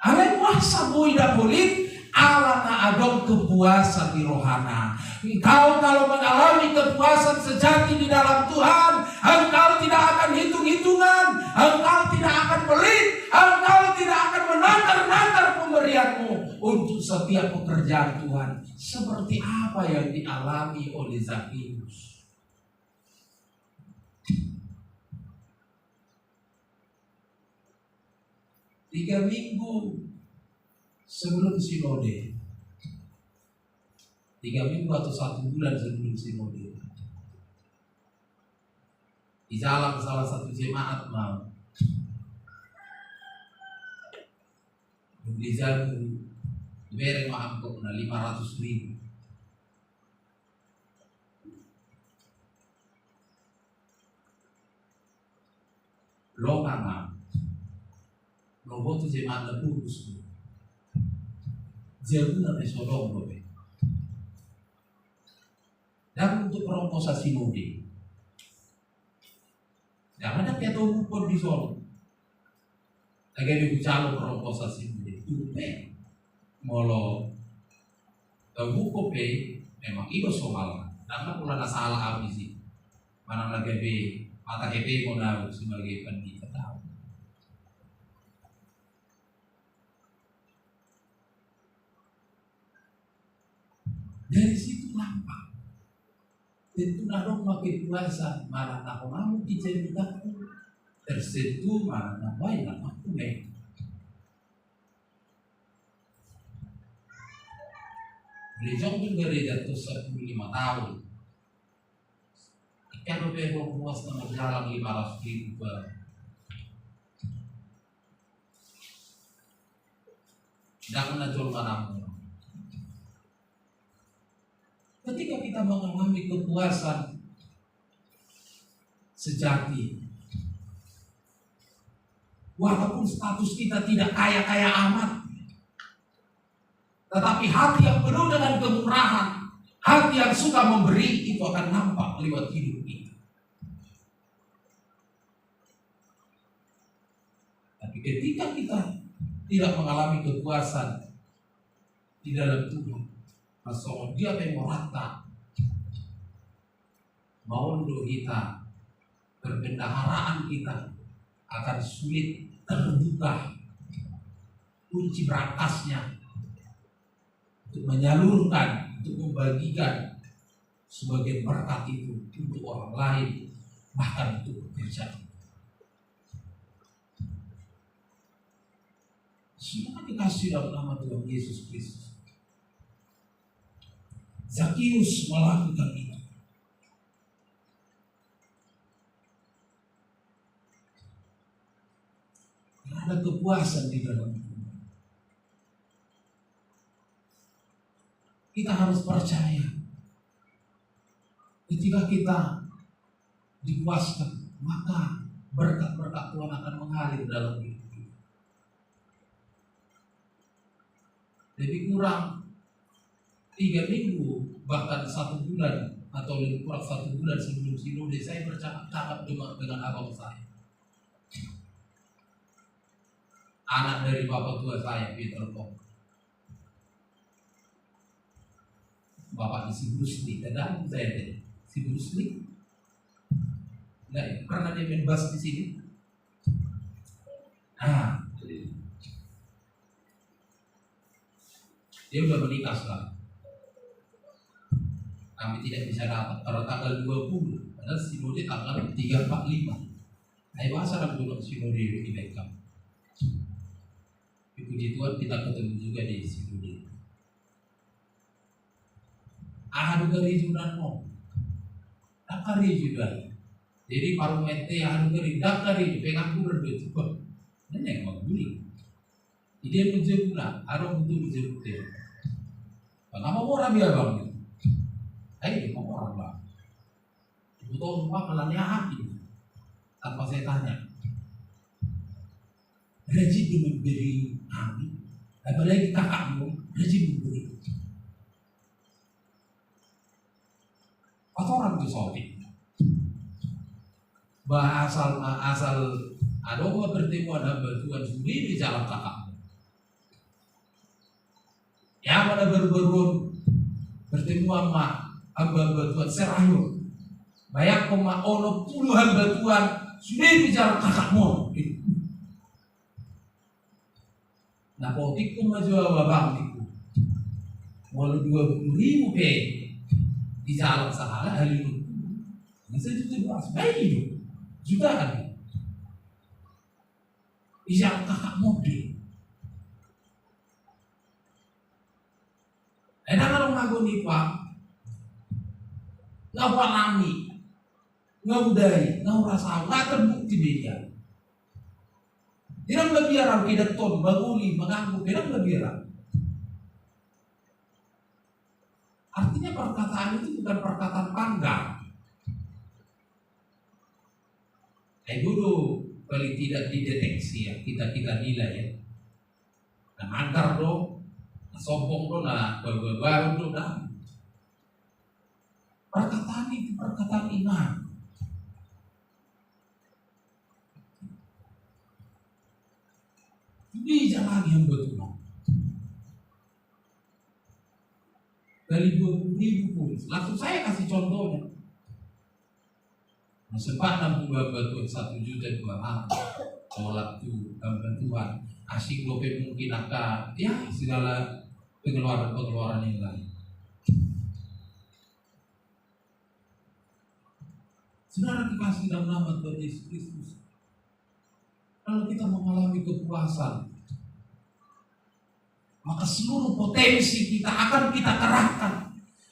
Ale wahsa boy da pelit ala na adong kepuasan di rohana. Engkau kalau mengalami kepuasan sejati di dalam Tuhan, engkau tidak akan hitung-hitungan, engkau tidak akan pelit, engkau tidak akan menantar-nantar pemberianmu untuk setiap pekerjaan Tuhan. Seperti apa yang dialami oleh Zakheus. 3 minggu sebelum sinode, 3 minggu atau 1 bulan sebelum sinode, di jalan salah satu jemaat mau di jalan beri mahamkok na 500.000. Lokana Roboto jemaat na purus ko. Jauh na may sodong robe. Dan untuk perongko sa sinode. Jangan ada kaya tumupon di solo. Lagi bicara perongko sa sinode. Tupe. Molo. Tabuko pe. Memang iba soal. Dapat pula nasalah abis sih. Manang lagi be. Mata hepe mo na sebagai pendeta tahu. Dari situ nampak. Tentu nadong makin puasa, marah nak kamu diceritaku tersentuh marah nak baik nak aku nih. Beliau pun gereja tu 15 tahun. Ikan bebek puas nama jalan 500.000. Jangan najol manamu. Ketika kita mengalami kepuasan sejati, Walaupun status kita tidak kaya-kaya amat, tetapi hati yang penuh dengan kemurahan, hati yang suka memberi, itu akan nampak lewat hidup kita. Tapi ketika kita tidak mengalami kepuasan di dalam Tuhan, masalah dia memorata, maundo kita, perbendaharaan kita akan sulit terbuka kunci berangkasnya untuk menyalurkan, untuk membagikan sebagai berkat itu untuk orang lain, bahkan untuk pekerjaan. Semua dikasih dalam nama Tuhan Yesus Kristus. Zakius melakukan itu. Ada kepuasan di dalam itu. Kita harus percaya ketika kita dipuaskan, maka berkat-berkat Tuhan akan mengalir dalam hidup kita. Lebih kurang 3 minggu, bahkan 1 bulan atau lebih kurang 1 bulan sebelum sinode, saya bercakap-cakap dengan abang saya, anak dari bapak tua saya, Peter Pong. Bapak di si Bruce Lee, dan saya tadi si Bruce Lee, nggak ya? Karena dia main bass di sini. Dia udah menikah sekarang. Kami tidak bisa datang pada tanggal 20, padahal sinode tanggal 3, 4, 5. Saya bahasa dalam bulan sinode di Beckham. Puji Tuhan kita ketemu juga di sinode. Ahadu gari junan mo, dakari juga. Jadi paru mente ahadu gari dakari pengaku berbeda. Ini yang mengguli. Dia menjebuna, ada betul menjebuna. Kenapa orang biar bang? Ayo mau orang bang. Betul rumah kelannya hati. Tanpa saya tanya. Rajin memberi kami, apalagi kakakmu rajin memberi. Atau orang itu sopi. Asal ada bertemu ada bantuan sendiri di jalan kakakmu. Ya pada baru-baru bertemu sama hamba Tuhan serayun. Banyak ono puluhan bantuan sendiri di jalan kakakmu. Nah politikku maju abang itu. Walau 20.000 pe di jalan sahala hari ini. Ini saya juga bahas baik itu. Juga kan. Di jalan kakak mobil. Kalau ngagoni Pak, nggak alami, nggak budaya, nggak rasa, nggak terbukti media. Tidak berbiara tidak ton, baguli, mengganggu, tidak berbiara. Artinya perkataan itu bukan perkataan panggang. Dulu paling tidak dideteksi ya, kita nilai ya. Nah angkar dong, nah sombong dong, nah baru dong, nah. Perkataan itu perkataan iman. Ini jalan yang betul. Dari 20.000 pun, langsung saya kasih contohnya. Sempat nambung bantuan 1 juta 200, sholat tuh bantuan, asik lope mungkin akan ya segala pengeluaran yang lain. Saudara dikasih dalam nama Tuhan Yesus Kristus. Kalau kita mengalami kepuasan, maka seluruh potensi kita akan kita kerahkan.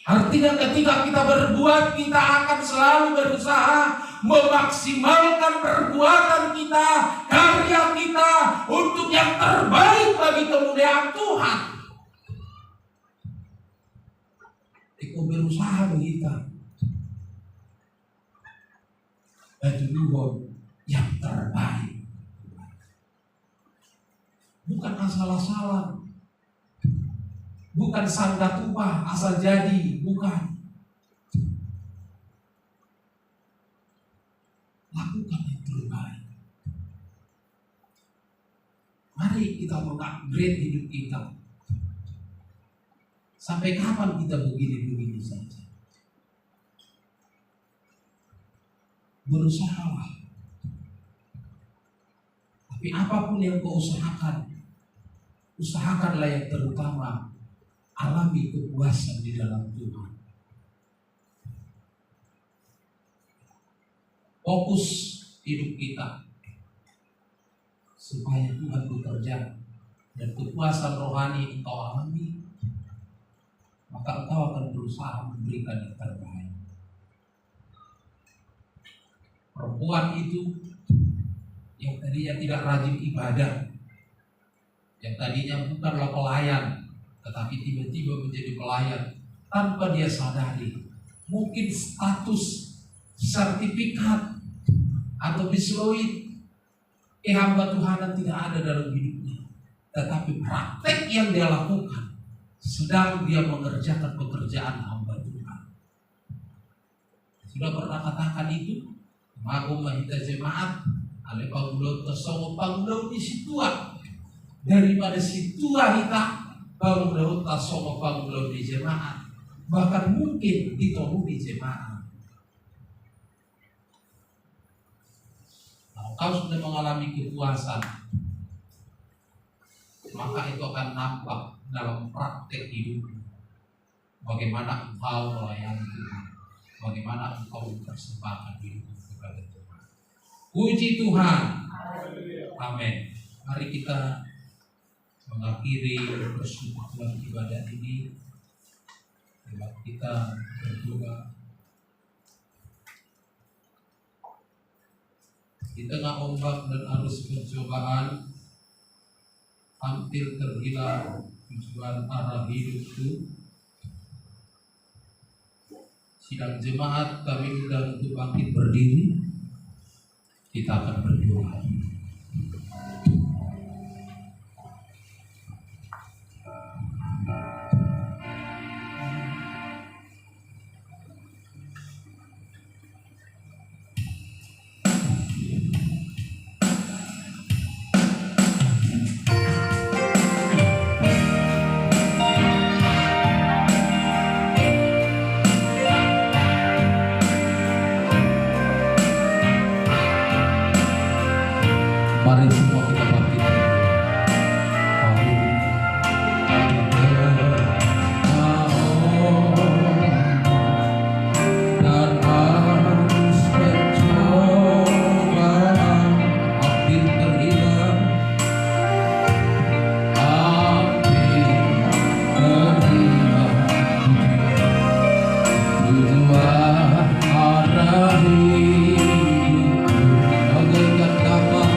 Artinya ketika kita berbuat, kita akan selalu berusaha memaksimalkan perbuatan kita, karya kita untuk yang terbaik bagi kemuliaan Tuhan. Kita berusaha kita bagi Tuhan yang terbaik. bukan asal-asalan, bukan sangka tumpah asal jadi, bukan. Lakukan yang terbaik. Mari kita mengupgrade hidup kita. Sampai kapan kita begini-begini saja? Berusahalah. Tapi apapun yang kau usahakan, usahakanlah yang terutama, alami kepuasan di dalam Tuhan. Fokus hidup kita supaya Tuhan bekerja dan kepuasan rohani engkau alami, maka engkau akan berusaha memberikan yang terbaik. Perempuan itu yang tadinya tidak rajin ibadah, yang tadinya bukanlah pelayan, tetapi tiba-tiba menjadi pelayan tanpa dia sadari. Mungkin status, sertifikat, atau bisloid hamba Tuhanan tidak ada dalam hidupnya, tetapi praktek yang dia lakukan sedang dia mengerjakan pekerjaan hamba Tuhan. Sudah pernah katakan itu, Mago mahita jemaat ale pangulo tasawuf pangulo di situa, daripada situa kita pangulo tasawuf pangulo di jemaat, bahkan mungkin ditolong di jemaat. Nah, kau sudah mengalami kepuasan, maka itu akan nampak dalam praktek hidup. Bagaimana engkau melayani Tuhan, bagaimana engkau mempersembahkan hidup kepada Tuhan. Puji Tuhan. Amin. Mari kita mengakhiri persekutuan ibadah ini dengan kita berdoa. Di tengah ombak dan arus pencobaan, hampir terhilang tujuan arah hidupku, sidang jemaat kami undang untuk bangkit berdiri. Kita akan berdoa. Mari semua kita bangkit. Dan arus pencobaan hampir terhilang, tujuan arah hidupku bagaikan kapal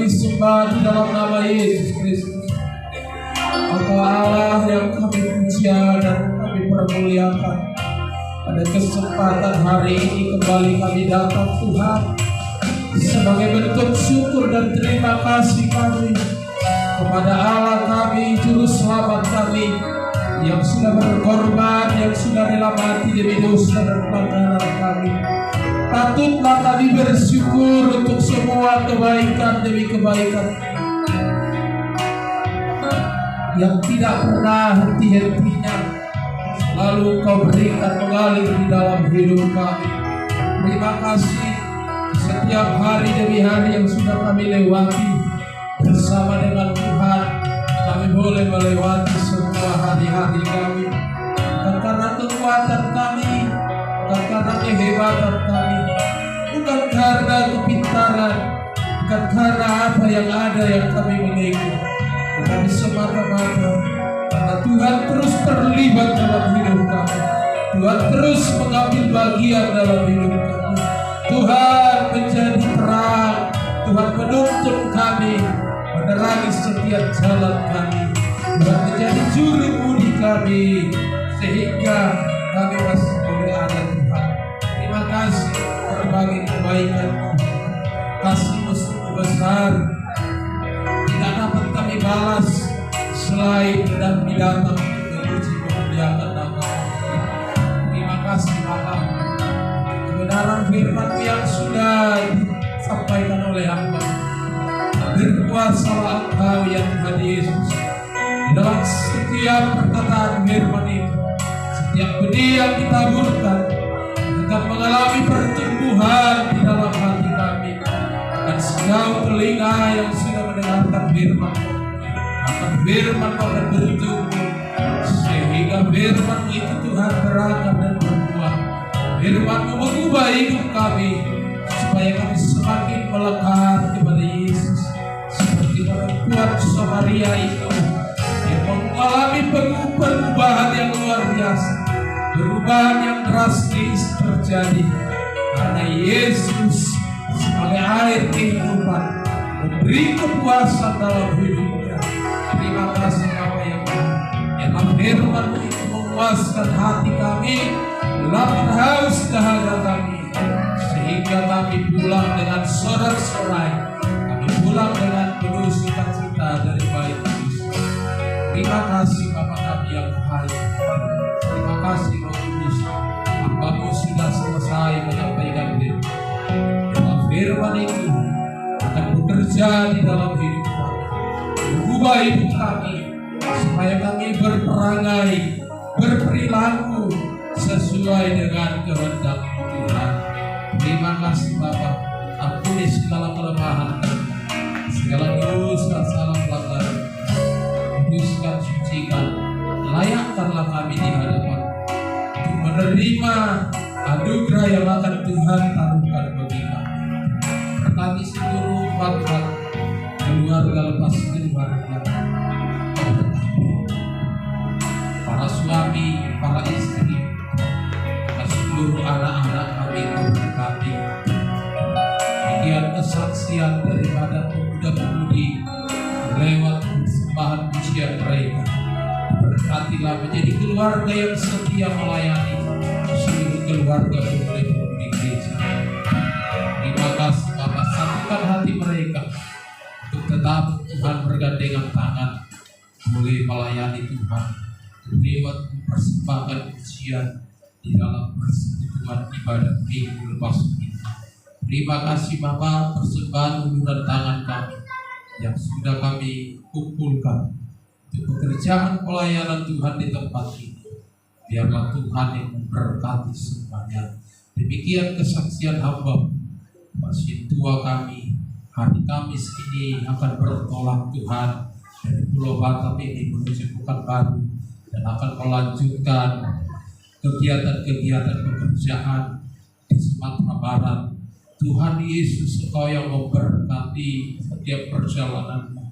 kami sembah di dalam nama Yesus Kristus. Engkau Allah yang kami puja dan kami permuliakan. Pada kesempatan hari ini kembali kami datang Tuhan sebagai bentuk syukur dan terima kasih kami kepada Allah kami, Juru Selamat kami yang sudah berkorban, yang sudah rela mati demi dosa dan pelanggaran kami. Patutlah kami bersyukur untuk semua kebaikan demi kebaikan yang tidak pernah henti-hentinya selalu Kau berikan mengalir di dalam hidup kami. Terima kasih setiap hari demi hari yang sudah kami lewati bersama dengan Tuhan. Kami boleh melewati semua hari-hari kami bukan karena kekuatan kami, bukan karena kehebatan kami, bukan karena kepintaran, bukan karena apa yang ada yang kami miliki, tetapi semata-mata karena Tuhan terus terlibat dalam hidup kami. Tuhan terus mengambil bagian dalam hidup kami. Tuhan menjadi terang, Tuhan menuntun kami, menerangi setiap jalan kami. Tuhan menjadi juru budi kami, sehingga kami masih boleh ada Tuhan. Terima kasih berbagai kebaikan-Mu, kasih-Mu sungguh besar, tidak dapat kami balas selain dan datang untuk memuji memuliakan nama-Mu. Terima kasih Bapa, kebenaran firman-Mu yang sudah disampaikan oleh hamba. Berkuasalah Engkau ya Tuhan Yesus di dalam setiap perkataan firman itu. Setiap benih yang ditaburkan akan mengalami pertumbuhan di dalam hati kami. Dan sejauh telinga yang sudah mendengarkan firman-Mu, akan firman-Mu akan bertumbuh sehingga firman-Mu itu Tuhan berakar dan berbuah. Firman-Mu mengubah hidup kami supaya kami semakin melekat kepada Yesus, seperti perempuan Samaria itu yang mengalami perubahan yang luar biasa, perubahan yang drastis terjadi karena Yesus sebagai air kehidupan memberi kepuasan dalam hidupnya. Terima kasih Bapa yang dalam firman-Mu itu memuaskan hati kami, lapar haus dahaga kami, sehingga kami pulang dengan sorak-sorai, kami pulang dengan penuh sukacita dari bait Kudus. Terima kasih Bapa kami yang kaya. Terima kasih Roh Kudus, hamba-Mu sudah selesai menyampaikan firman itu akan bekerja di dalam hidup kami, mengubah hidup kami supaya kami berperangai, berperilaku sesuai dengan kehendak Tuhan. Terima kasih Bapa, ampuni segala kelemahan kami, segala dosa, salah pelanggaran. Kuduskan, sucikan, layakkanlah kami di hadapan untuk menerima anugerah yang akan Tuhan taruhkan bagi kami. Berkati seluruh umat keluarga lepas keluarga, para suami, para istri, dan seluruh anak-anak kami berkati. Demikian kesaksian daripada pemuda-pemudi lewat persembahan pujian mereka. Berkatilah menjadi keluarga yang setia melayani seluruh keluarga pemudi gereja. Terima kasih Bapa, satukan hati mereka untuk tetap Tuhan bergandengan tangan, boleh melayani Tuhan lewat mempersembahkan pujian di dalam persekutuan ibadah minggu lepas minggu. Terima kasih Bapa, persembahan uluran tangan kami yang sudah kami kumpulkan untuk pekerjaan pelayanan Tuhan di tempat ini. Biarlah Tuhan yang memberkati semuanya. Demikian kesaksian hamba Pak Sintua kami hari Kamis ini akan bertolak Tuhan dari Pulau Batam ini menuju Pekanbaru dan akan melanjutkan kegiatan-kegiatan pekerjaan di Sumatera Barat. Tuhan Yesus, Engkau yang memberkati setiap perjalananmu.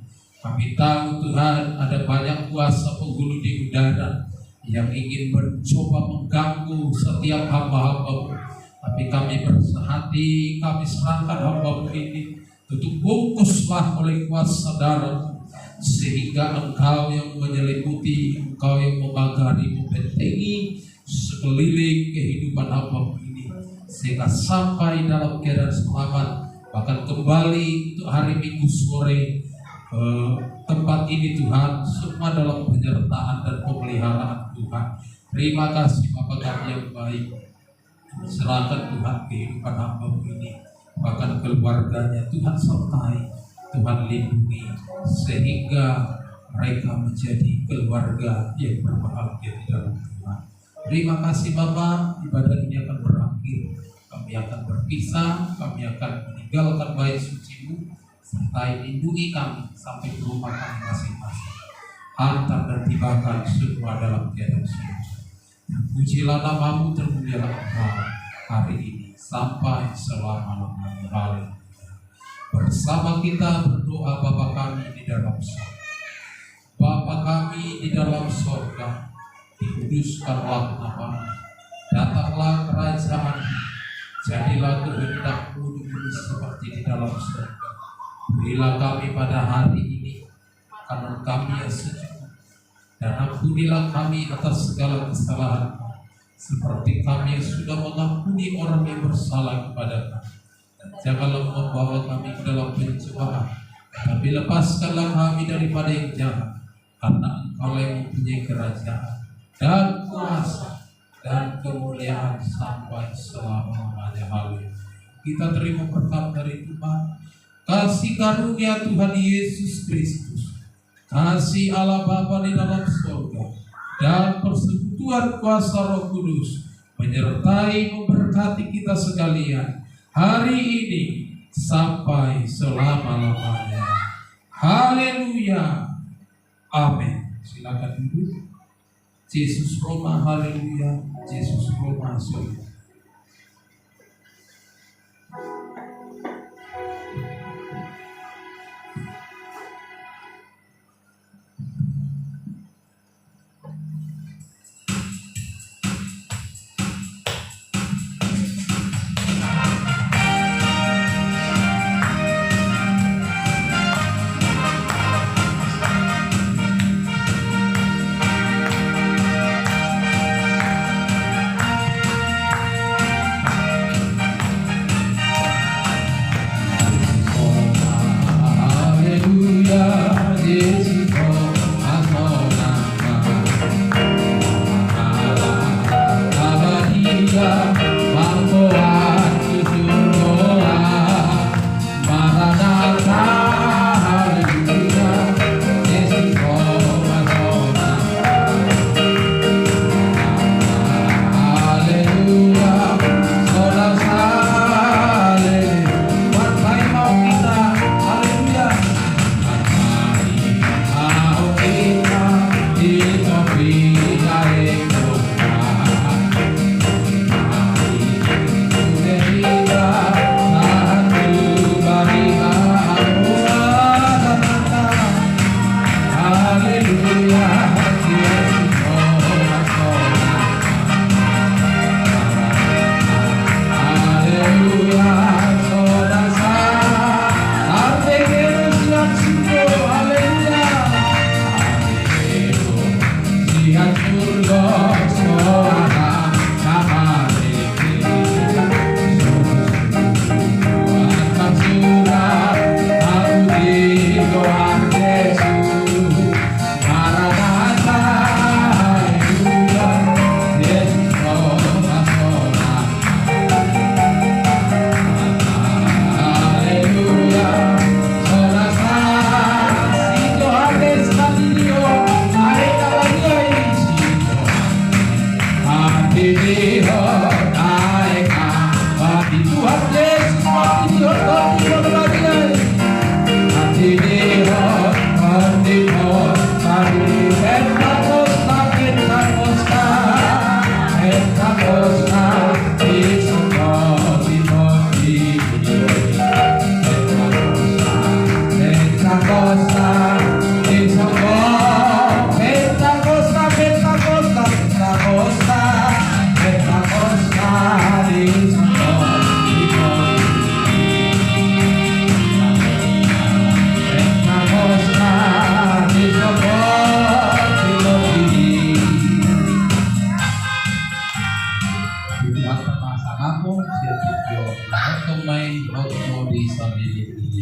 Kami tahu Tuhan ada banyak kuasa penghulu di udara yang ingin mencoba mengganggu setiap hamba-hamba-Mu. Tapi kami bersehati, kami serahkan hamba-Mu ini bungkuslah oleh kuasa darah, sehingga Engkau yang menyelimuti, Engkau yang memagari, membentengi sekeliling kehidupan hamba ini, sehingga sampai dalam keadaan selamat, bahkan kembali untuk hari Minggu sore tempat ini Tuhan, semua dalam penyertaan dan pemeliharaan Tuhan. Terima kasih Bapa kami yang baik. Serahkan Tuhan kehidupan hamba ini, bahkan keluarganya Tuhan sertai, Tuhan lindungi, sehingga mereka menjadi keluarga yang berbahagia di dalam Tuhan. Terima kasih Bapa, ibadah ini akan berakhir, kami akan berpisah, kami akan meninggalkan bait suci-Mu, sertai lindungi kami sampai ke rumah kami masing-masing. Hantar dan tibakan semua dalam keadaan selamat. Pujilah nama-Mu, termulialah Engkau hari ini sampai selama-lamanya. Haleluya. Bersama kita berdoa Bapa kami di dalam surga. Bapa kami di dalam surga, dikuduskanlah nama-Mu. Datanglah kerajaan-Mu. Jadilah kehendak-Mu di bumi seperti di dalam surga. Berilah kami pada hari ini makanan kami yang secukupnya, dan ampunilah kami atas segala kesalahan kami, seperti kami yang sudah mengampuni orang yang bersalah kepada kami. Dan janganlah membawa kami ke dalam pencobaan, tapi lepaskanlah kami daripada yang jahat, karena Engkau yang mempunyai kerajaan dan kuasa dan kemuliaan sampai selama-lamanya. Haleluya. Kita terima berkat dari Tuhan. Kasih karunia Tuhan Yesus Kristus, kasih Allah Bapa di dalam surga, dan persekutuan kuasa Roh Kudus menyertai memberkati kita sekalian hari ini sampai selama-lamanya. Haleluya. Amin. Silakan duduk. Yesus Roma, haleluya. Yesus Roma, surga.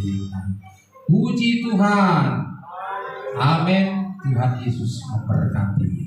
diiringan. Puji Tuhan. Amin. Tuhan Yesus memberkati.